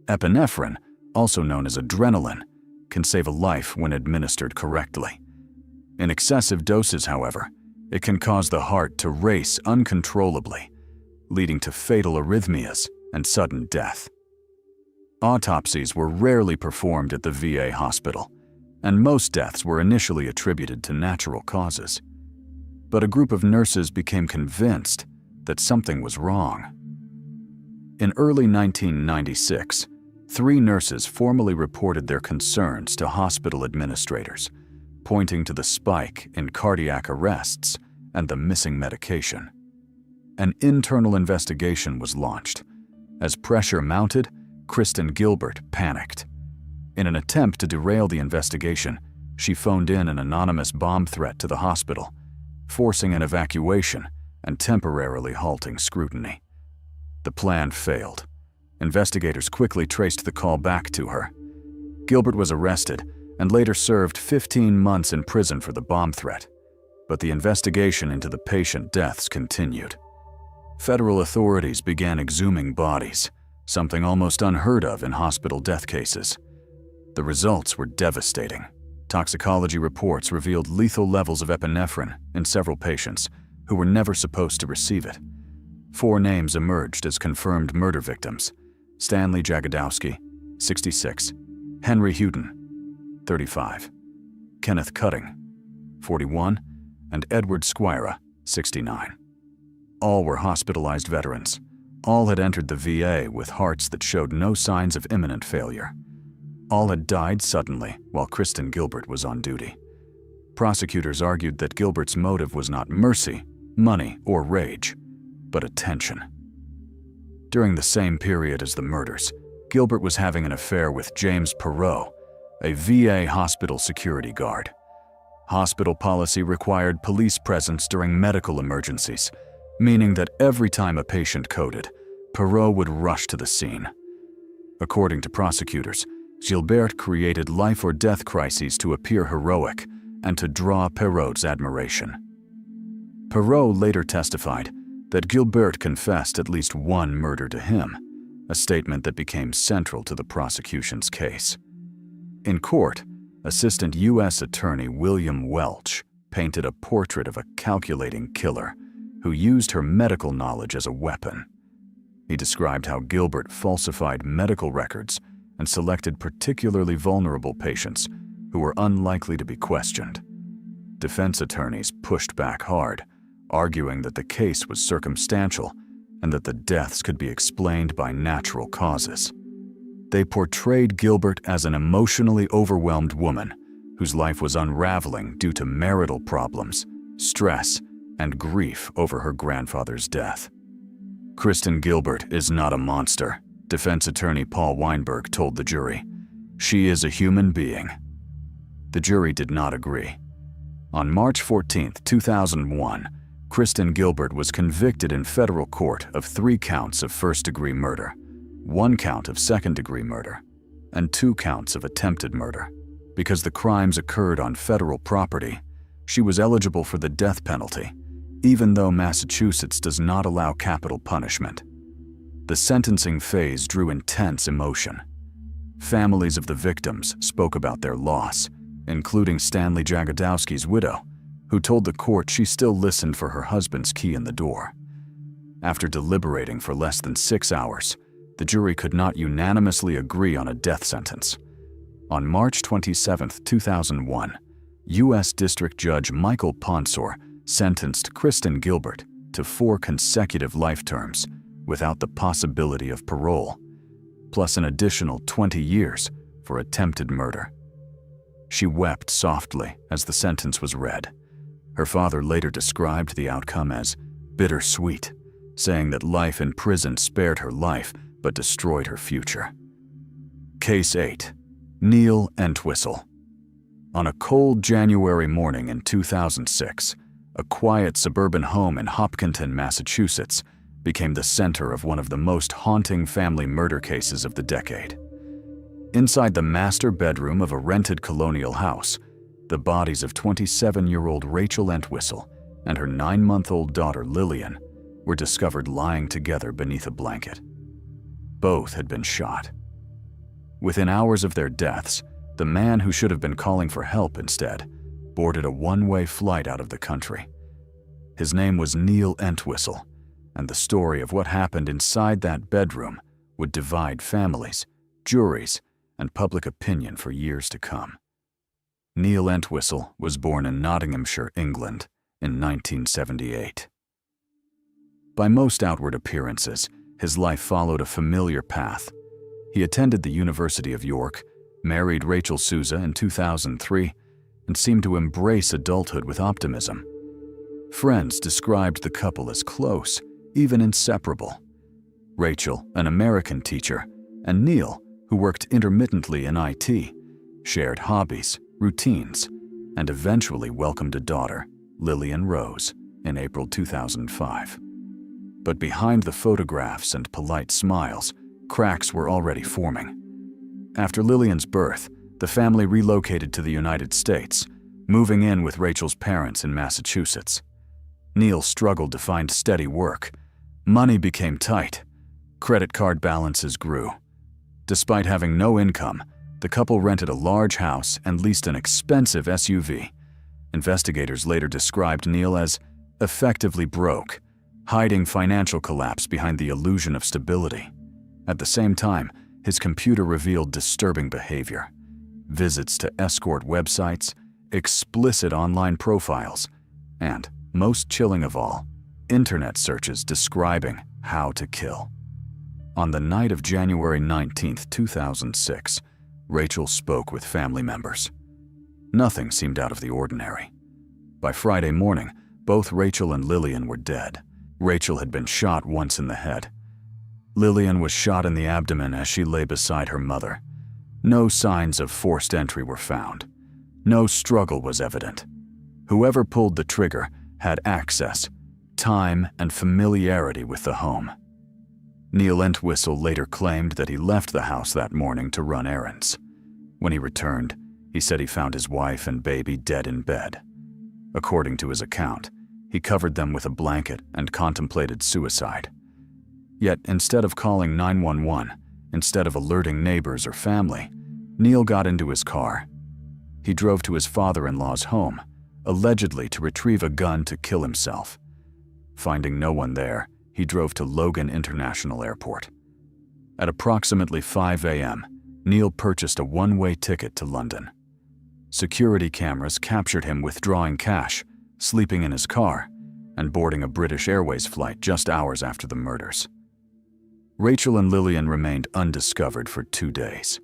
Epinephrine, also known as adrenaline, can save a life when administered correctly. In excessive doses, however, it can cause the heart to race uncontrollably, leading to fatal arrhythmias and sudden death. Autopsies were rarely performed at the VA hospital, and most deaths were initially attributed to natural causes. But a group of nurses became convinced that something was wrong. In early 1996, 3 nurses formally reported their concerns to hospital administrators, pointing to the spike in cardiac arrests and the missing medication. An internal investigation was launched. As pressure mounted, Kristen Gilbert panicked. In an attempt to derail the investigation, she phoned in an anonymous bomb threat to the hospital, forcing an evacuation and temporarily halting scrutiny. The plan failed. Investigators quickly traced the call back to her. Gilbert was arrested and later served 15 months in prison for the bomb threat, but the investigation into the patient deaths continued. Federal authorities began exhuming bodies, something almost unheard of in hospital death cases. The results were devastating. Toxicology reports revealed lethal levels of epinephrine in several patients who were never supposed to receive it. 4 names emerged as confirmed murder victims: Stanley Jagodowski, 66, Henry Houghton, 35, Kenneth Cutting, 41, and Edward Squira, 69. All were hospitalized veterans. All had entered the VA with hearts that showed no signs of imminent failure. All had died suddenly while Kristen Gilbert was on duty. Prosecutors argued that Gilbert's motive was not mercy, money, or rage, but attention. During the same period as the murders, Gilbert was having an affair with James Perot, a VA hospital security guard. Hospital policy required police presence during medical emergencies, meaning that every time a patient coded, Perot would rush to the scene. According to prosecutors, Gilbert created life-or-death crises to appear heroic and to draw Perot's admiration. Perot later testified that Gilbert confessed at least one murder to him, a statement that became central to the prosecution's case. In court, Assistant U.S. Attorney William Welch painted a portrait of a calculating killer who used her medical knowledge as a weapon. He described how Gilbert falsified medical records and selected particularly vulnerable patients who were unlikely to be questioned. Defense attorneys pushed back hard, arguing that the case was circumstantial and that the deaths could be explained by natural causes. They portrayed Gilbert as an emotionally overwhelmed woman whose life was unraveling due to marital problems, stress, and grief over her grandfather's death. Kristen Gilbert is not a monster, defense attorney Paul Weinberg told the jury. She is a human being. The jury did not agree. On March 14, 2001, Kristen Gilbert was convicted in federal court of 3 counts of first-degree murder, 1 count of second-degree murder, and 2 counts of attempted murder. Because the crimes occurred on federal property, she was eligible for the death penalty, even though Massachusetts does not allow capital punishment. The sentencing phase drew intense emotion. Families of the victims spoke about their loss, including Stanley Jagodowski's widow, who told the court she still listened for her husband's key in the door. After deliberating for less than 6 hours, the jury could not unanimously agree on a death sentence. On March 27, 2001, U.S. District Judge Michael Ponsor sentenced Kristen Gilbert to 4 consecutive life terms without the possibility of parole, plus an additional 20 years for attempted murder. She wept softly as the sentence was read. Her father later described the outcome as bittersweet, saying that life in prison spared her life but destroyed her future. Case 8. Neil Entwistle. On a cold January morning in 2006, a quiet suburban home in Hopkinton, Massachusetts, became the center of one of the most haunting family murder cases of the decade. Inside the master bedroom of a rented colonial house, the bodies of 27-year-old Rachel Entwistle and her 9-month-old daughter Lillian were discovered lying together beneath a blanket. Both had been shot. Within hours of their deaths, the man who should have been calling for help instead boarded a one-way flight out of the country. His name was Neil Entwistle, and the story of what happened inside that bedroom would divide families, juries, and public opinion for years to come. Neil Entwistle was born in Nottinghamshire, England, in 1978. By most outward appearances, his life followed a familiar path. He attended the University of York, married Rachel Souza in 2003, and seemed to embrace adulthood with optimism. Friends described the couple as close, even inseparable. Rachel, an American teacher, and Neil, who worked intermittently in IT, shared hobbies, routines, and eventually welcomed a daughter, Lillian Rose, in April 2005. But behind the photographs and polite smiles, cracks were already forming. After Lillian's birth, the family relocated to the United States, moving in with Rachel's parents in Massachusetts. Neil struggled to find steady work. Money became tight. Credit card balances grew. Despite having no income, the couple rented a large house and leased an expensive SUV. Investigators later described Neil as effectively broke, hiding financial collapse behind the illusion of stability. At the same time, his computer revealed disturbing behavior: visits to escort websites, explicit online profiles, and, most chilling of all, internet searches describing how to kill. On the night of January 19, 2006, Rachel spoke with family members. Nothing seemed out of the ordinary. By Friday morning, both Rachel and Lillian were dead. Rachel had been shot once in the head. Lillian was shot in the abdomen as she lay beside her mother. No signs of forced entry were found. No struggle was evident. Whoever pulled the trigger had access, time, and familiarity with the home. Neil Entwistle later claimed that he left the house that morning to run errands. When he returned, he said he found his wife and baby dead in bed. According to his account, he covered them with a blanket and contemplated suicide. Yet instead of calling 911, instead of alerting neighbors or family, Neil got into his car. He drove to his father-in-law's home, allegedly to retrieve a gun to kill himself. Finding no one there, he drove to Logan International Airport. At approximately 5 a.m., Neil purchased a one-way ticket to London. Security cameras captured him withdrawing cash, sleeping in his car, and boarding a British Airways flight just hours after the murders. Rachel and Lillian remained undiscovered for 2 days.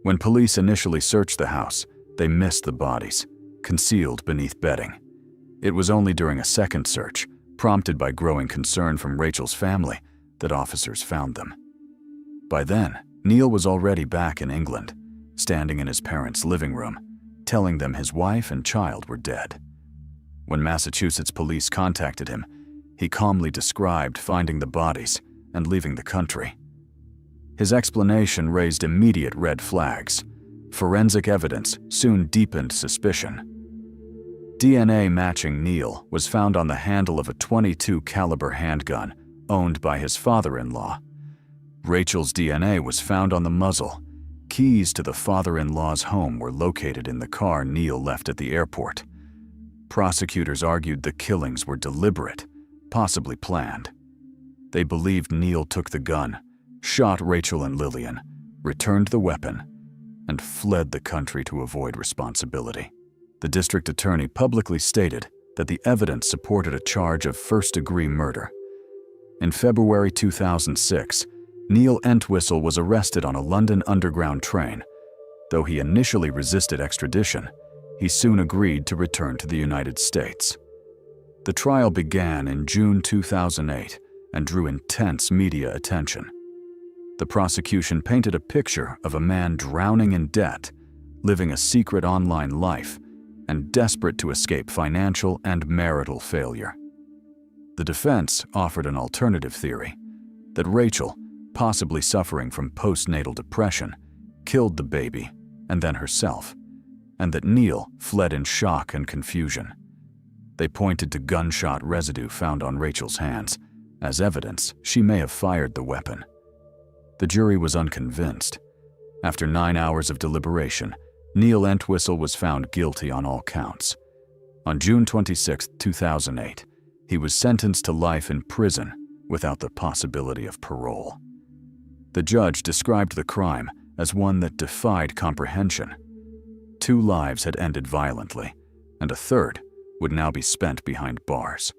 When police initially searched the house, they missed the bodies, concealed beneath bedding. It was only during a second search, prompted by growing concern from Rachel's family, that officers found them. By then, Neil was already back in England, standing in his parents' living room, telling them his wife and child were dead. When Massachusetts police contacted him, he calmly described finding the bodies and leaving the country. His explanation raised immediate red flags. Forensic evidence soon deepened suspicion. DNA matching Neil was found on the handle of a .22 caliber handgun owned by his father-in-law. Rachel's DNA was found on the muzzle. Keys to the father-in-law's home were located in the car Neil left at the airport. Prosecutors argued the killings were deliberate, possibly planned. They believed Neil took the gun, shot Rachel and Lillian, returned the weapon, and fled the country to avoid responsibility. The district attorney publicly stated that the evidence supported a charge of first-degree murder. In February 2006, Neil Entwistle was arrested on a London Underground train. Though he initially resisted extradition, he soon agreed to return to the United States. The trial began in June 2008 and drew intense media attention. The The prosecution painted a picture of a man drowning in debt, living a secret online life, and desperate to escape financial and marital failure. The defense offered an alternative theory, that Rachel, possibly suffering from postnatal depression, killed the baby and then herself, and that Neil fled in shock and confusion. They pointed to gunshot residue found on Rachel's hands as evidence she may have fired the weapon. The jury was unconvinced. After 9 hours of deliberation, Neil Entwistle was found guilty on all counts. On June 26, 2008, he was sentenced to life in prison without the possibility of parole. The judge described the crime as one that defied comprehension. 2 lives had ended violently, and a third would now be spent behind bars.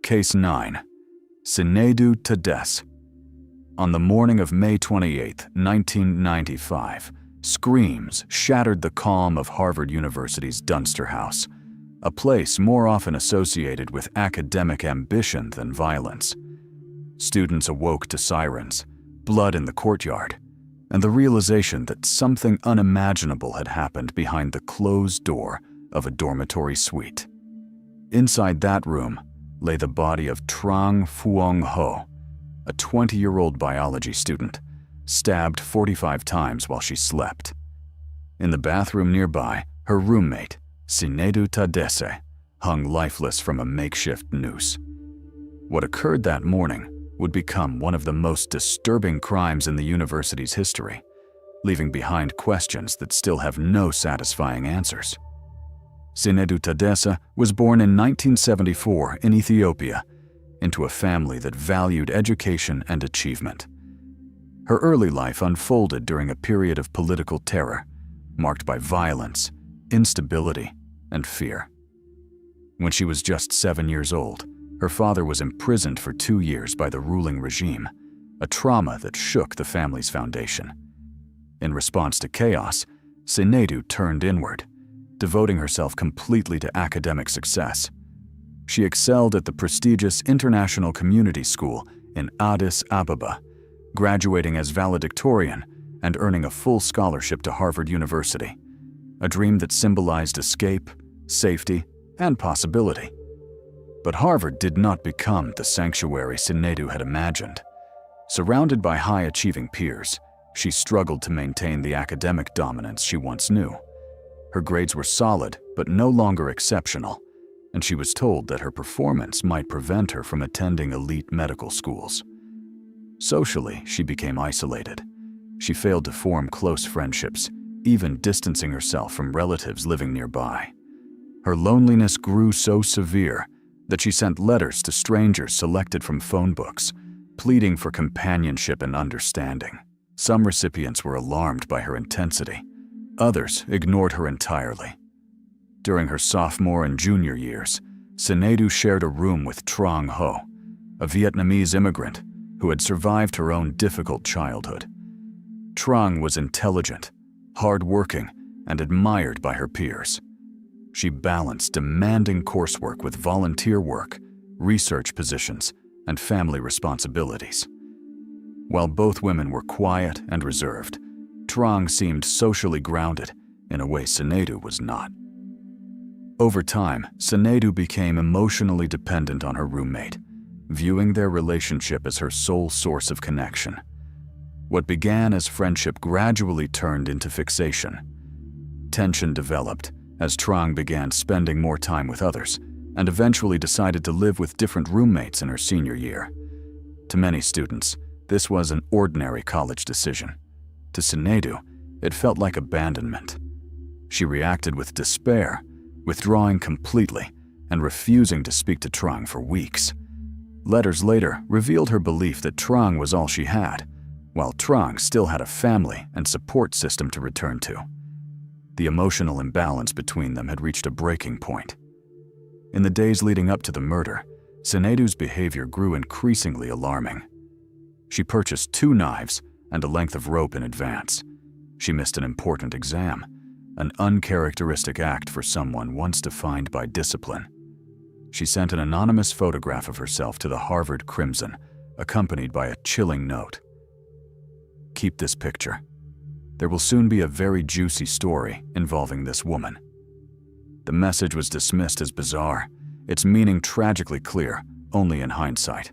Case 9. Sinedu Tadesse. On the morning of May 28, 1995, screams shattered the calm of Harvard University's Dunster House, a place more often associated with academic ambition than violence. Students awoke to sirens, blood in the courtyard, and the realization that something unimaginable had happened behind the closed door of a dormitory suite. Inside that room lay the body of Trang Phuong Ho, a 20-year-old biology student, stabbed 45 times while she slept. In the bathroom nearby, her roommate, Sinedu Tadesse, hung lifeless from a makeshift noose. What occurred that morning would become one of the most disturbing crimes in the university's history, leaving behind questions that still have no satisfying answers. Sinedu Tadesse was born in 1974 in Ethiopia, into a family that valued education and achievement. Her early life unfolded during a period of political terror, marked by violence, instability, and fear. When she was just 7 years old, her father was imprisoned for 2 years by the ruling regime, a trauma that shook the family's foundation. In response to chaos, Sinedu turned inward, devoting herself completely to academic success. She excelled at the prestigious International Community School in Addis Ababa, graduating as valedictorian and earning a full scholarship to Harvard University, a dream that symbolized escape, safety, and possibility. But Harvard did not become the sanctuary Sinedu had imagined. Surrounded by high-achieving peers, she struggled to maintain the academic dominance she once knew. Her grades were solid, but no longer exceptional, and she was told that her performance might prevent her from attending elite medical schools. Socially, she became isolated. She failed to form close friendships, even distancing herself from relatives living nearby. Her loneliness grew so severe that she sent letters to strangers selected from phone books, pleading for companionship and understanding. Some recipients were alarmed by her intensity. Others ignored her entirely. During her sophomore and junior years, Sinedu shared a room with Trang Ho, a Vietnamese immigrant who had survived her own difficult childhood. Trang was intelligent, hardworking, and admired by her peers. She balanced demanding coursework with volunteer work, research positions, and family responsibilities. While both women were quiet and reserved, Trang seemed socially grounded in a way Sinedu was not. Over time, Sinedu became emotionally dependent on her roommate, viewing their relationship as her sole source of connection. What began as friendship gradually turned into fixation. Tension developed as Trang began spending more time with others and eventually decided to live with different roommates in her senior year. To many students, this was an ordinary college decision. To Sinedu, it felt like abandonment. She reacted with despair, withdrawing completely and refusing to speak to Trang for weeks. Letters later revealed her belief that Trang was all she had, while Trang still had a family and support system to return to. The emotional imbalance between them had reached a breaking point. In the days leading up to the murder, Sinedu's behavior grew increasingly alarming. She purchased 2 knives and a length of rope in advance. She missed an important exam, an uncharacteristic act for someone once defined by discipline. She sent an anonymous photograph of herself to the Harvard Crimson, accompanied by a chilling note. keep this picture. There will soon be a very juicy story involving this woman." The message was dismissed as bizarre, its meaning tragically clear, only in hindsight.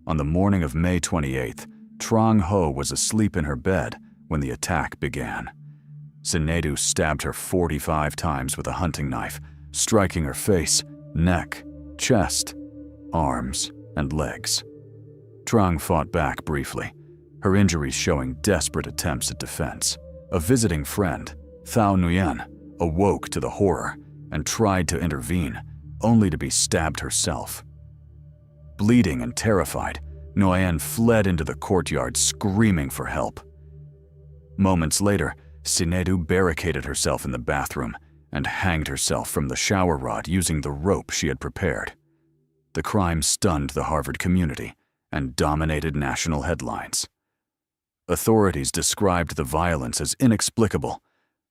On the morning of May 28th, Trong Ho was asleep in her bed when the attack began. Sinedu stabbed her 45 times with a hunting knife, striking her face, neck, chest, arms, and legs. Trong fought back briefly, her injuries showing desperate attempts at defense. A visiting friend, Thao Nguyen, awoke to the horror and tried to intervene, only to be stabbed herself. Bleeding and terrified, Nguyen fled into the courtyard screaming for help. Moments later, Sinedu barricaded herself in the bathroom and hanged herself from the shower rod using the rope she had prepared. The crime stunned the Harvard community and dominated national headlines. Authorities described the violence as inexplicable,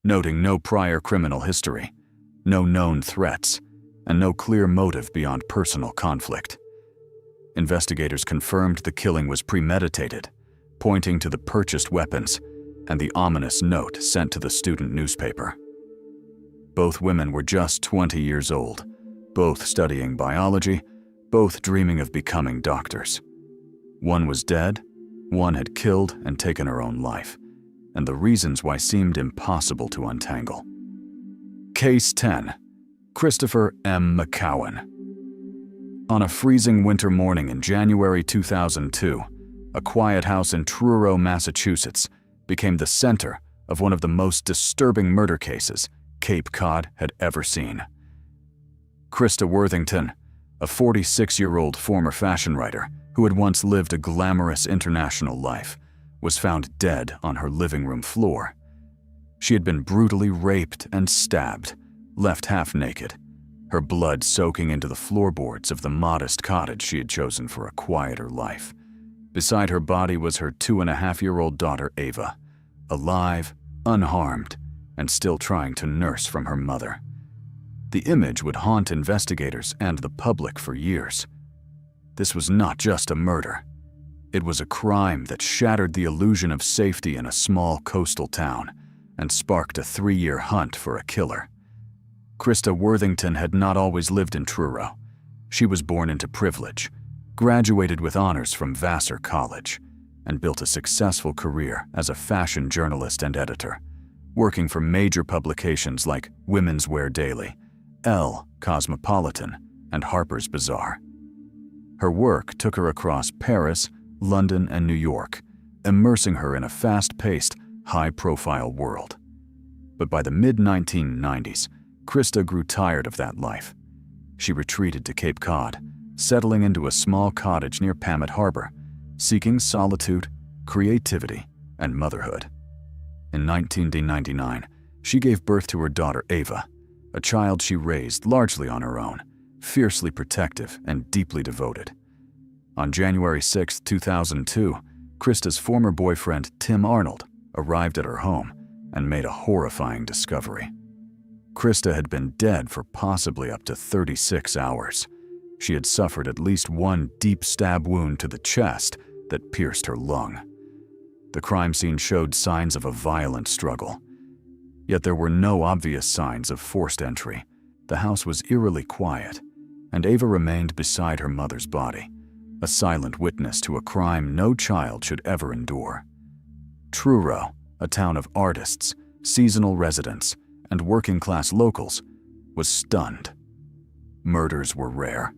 noting no prior criminal history, no known threats, and no clear motive beyond personal conflict. Investigators confirmed the killing was premeditated, pointing to the purchased weapons and the ominous note sent to the student newspaper. Both women were just 20 years old, both studying biology, both dreaming of becoming doctors. One was dead, one had killed and taken her own life, and the reasons why seemed impossible to untangle. Case 10. Christopher M. McCowan. On a freezing winter morning in January 2002, a quiet house in Truro, Massachusetts, became the center of one of the most disturbing murder cases Cape Cod had ever seen. Krista Worthington, a 46-year-old former fashion writer who had once lived a glamorous international life, was found dead on her living room floor. She had been brutally raped and stabbed, left half naked, her blood soaking into the floorboards of the modest cottage she had chosen for a quieter life. Beside her body was her 2.5-year-old daughter Ava, alive, unharmed, and still trying to nurse from her mother. The image would haunt investigators and the public for years. This was not just a murder. It was a crime that shattered the illusion of safety in a small coastal town and sparked a 3-year hunt for a killer. Krista Worthington had not always lived in Truro. She was born into privilege, graduated with honors from Vassar College, and built a successful career as a fashion journalist and editor, working for major publications like Women's Wear Daily, Elle, Cosmopolitan, and Harper's Bazaar. Her work took her across Paris, London, and New York, immersing her in a fast-paced, high-profile world. But by the mid-1990s, Krista grew tired of that life. She retreated to Cape Cod, settling into a small cottage near Pamet Harbor, seeking solitude, creativity, and motherhood. In 1999, she gave birth to her daughter Ava, a child she raised largely on her own, fiercely protective and deeply devoted. On January 6, 2002, Krista's former boyfriend, Tim Arnold, arrived at her home and made a horrifying discovery. Krista had been dead for possibly up to 36 hours. She had suffered at least one deep stab wound to the chest that pierced her lung. The crime scene showed signs of a violent struggle. Yet there were no obvious signs of forced entry. The house was eerily quiet, and Ava remained beside her mother's body, a silent witness to a crime no child should ever endure. Truro, a town of artists, seasonal residents, and working-class locals, was stunned. Murders were rare.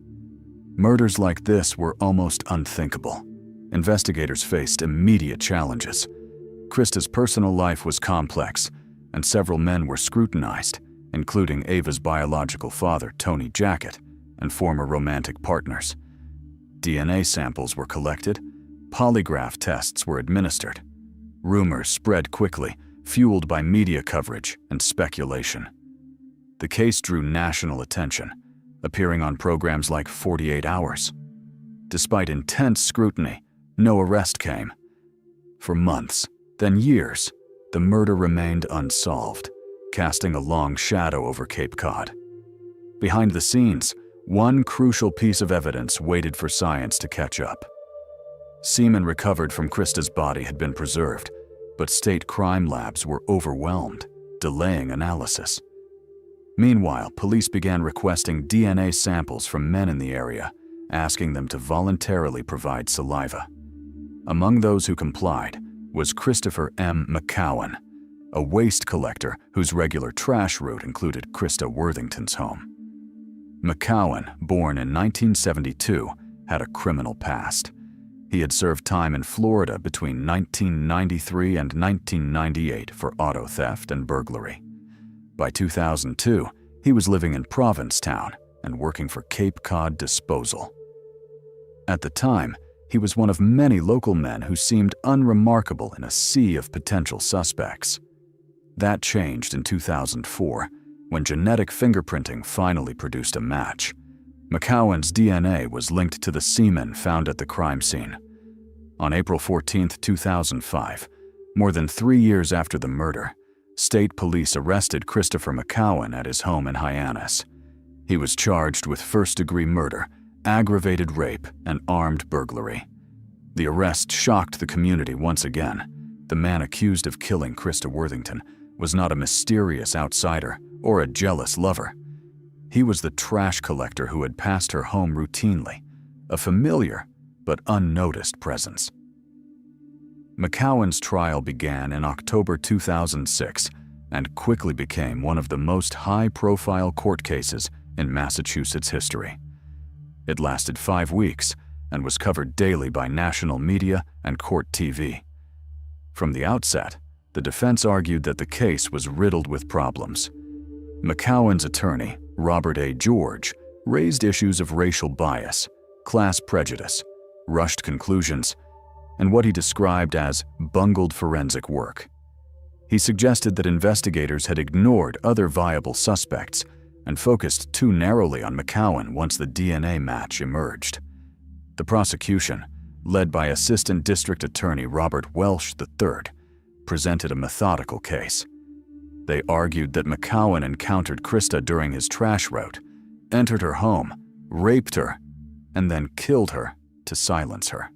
Murders like this were almost unthinkable. Investigators faced immediate challenges. Krista's personal life was complex, and several men were scrutinized, including Ava's biological father, Tony Jackett, and former romantic partners. DNA samples were collected, polygraph tests were administered. Rumors spread quickly, fueled by media coverage and speculation. The case drew national attention, appearing on programs like 48 Hours. Despite intense scrutiny, no arrest came. For months, then years, the murder remained unsolved, casting a long shadow over Cape Cod. Behind the scenes, one crucial piece of evidence waited for science to catch up. Semen recovered from Krista's body had been preserved, but state crime labs were overwhelmed, delaying analysis. Meanwhile, police began requesting DNA samples from men in the area, asking them to voluntarily provide saliva. Among those who complied was Christopher M. McCowan, a waste collector whose regular trash route included Krista Worthington's home. McCowan, born in 1972, had a criminal past. He had served time in Florida between 1993 and 1998 for auto theft and burglary. By 2002, he was living in Provincetown and working for Cape Cod Disposal. At the time, he was one of many local men who seemed unremarkable in a sea of potential suspects. That changed in 2004, when genetic fingerprinting finally produced a match. McCowan's DNA was linked to the semen found at the crime scene. On April 14, 2005, more than 3 years after the murder, state police arrested Christopher McCowan at his home in Hyannis. He was charged with first-degree murder, aggravated rape, and armed burglary. The arrest shocked the community once again. The man accused of killing Krista Worthington was not a mysterious outsider or a jealous lover. He was the trash collector who had passed her home routinely, a familiar but unnoticed presence. McCowan's trial began in October 2006 and quickly became one of the most high-profile court cases in Massachusetts history. It lasted 5 weeks and was covered daily by national media and court TV. From the outset, the defense argued that the case was riddled with problems. McCowan's attorney, Robert A. George, raised issues of racial bias, class prejudice, rushed conclusions, and what he described as bungled forensic work. He suggested that investigators had ignored other viable suspects and focused too narrowly on McCowan once the DNA match emerged. The prosecution, led by Assistant District Attorney Robert Welsh III, presented a methodical case. They argued that McCowan encountered Krista during his trash route, entered her home, raped her, and then killed her to silence her.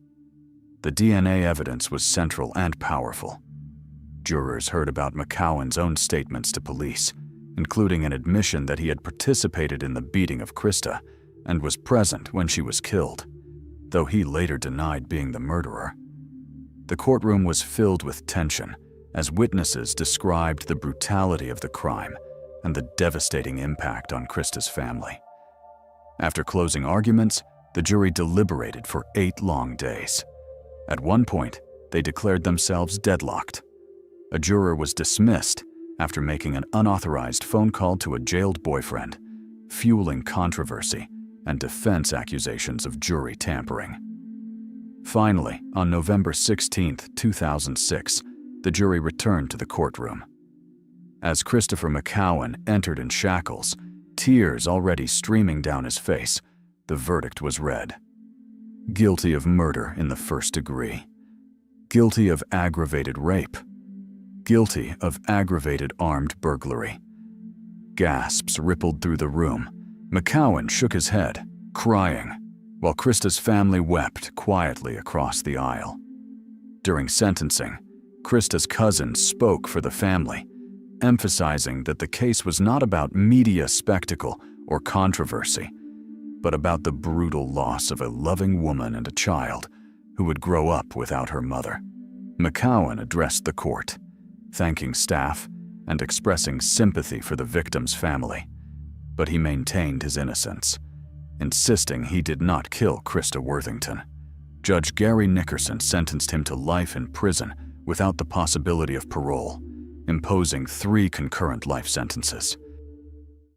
The DNA evidence was central and powerful. Jurors heard about McCowan's own statements to police, including an admission that he had participated in the beating of Krista and was present when she was killed, though he later denied being the murderer. The courtroom was filled with tension as witnesses described the brutality of the crime and the devastating impact on Krista's family. After closing arguments, the jury deliberated for 8 long days. At one point, they declared themselves deadlocked. A juror was dismissed after making an unauthorized phone call to a jailed boyfriend, fueling controversy and defense accusations of jury tampering. Finally, on November 16, 2006, the jury returned to the courtroom. As Christopher McCowan entered in shackles, tears already streaming down his face, the verdict was read. Guilty of murder in the first degree. Guilty of aggravated rape. Guilty of aggravated armed burglary. Gasps rippled through the room. McCowan shook his head, crying, while Krista's family wept quietly across the aisle. During sentencing, Krista's cousin spoke for the family, emphasizing that the case was not about media spectacle or controversy, but about the brutal loss of a loving woman and a child who would grow up without her mother. McCowan addressed the court, thanking staff and expressing sympathy for the victim's family, but he maintained his innocence, insisting he did not kill Krista Worthington. Judge Gary Nickerson sentenced him to life in prison without the possibility of parole, imposing 3 concurrent life sentences.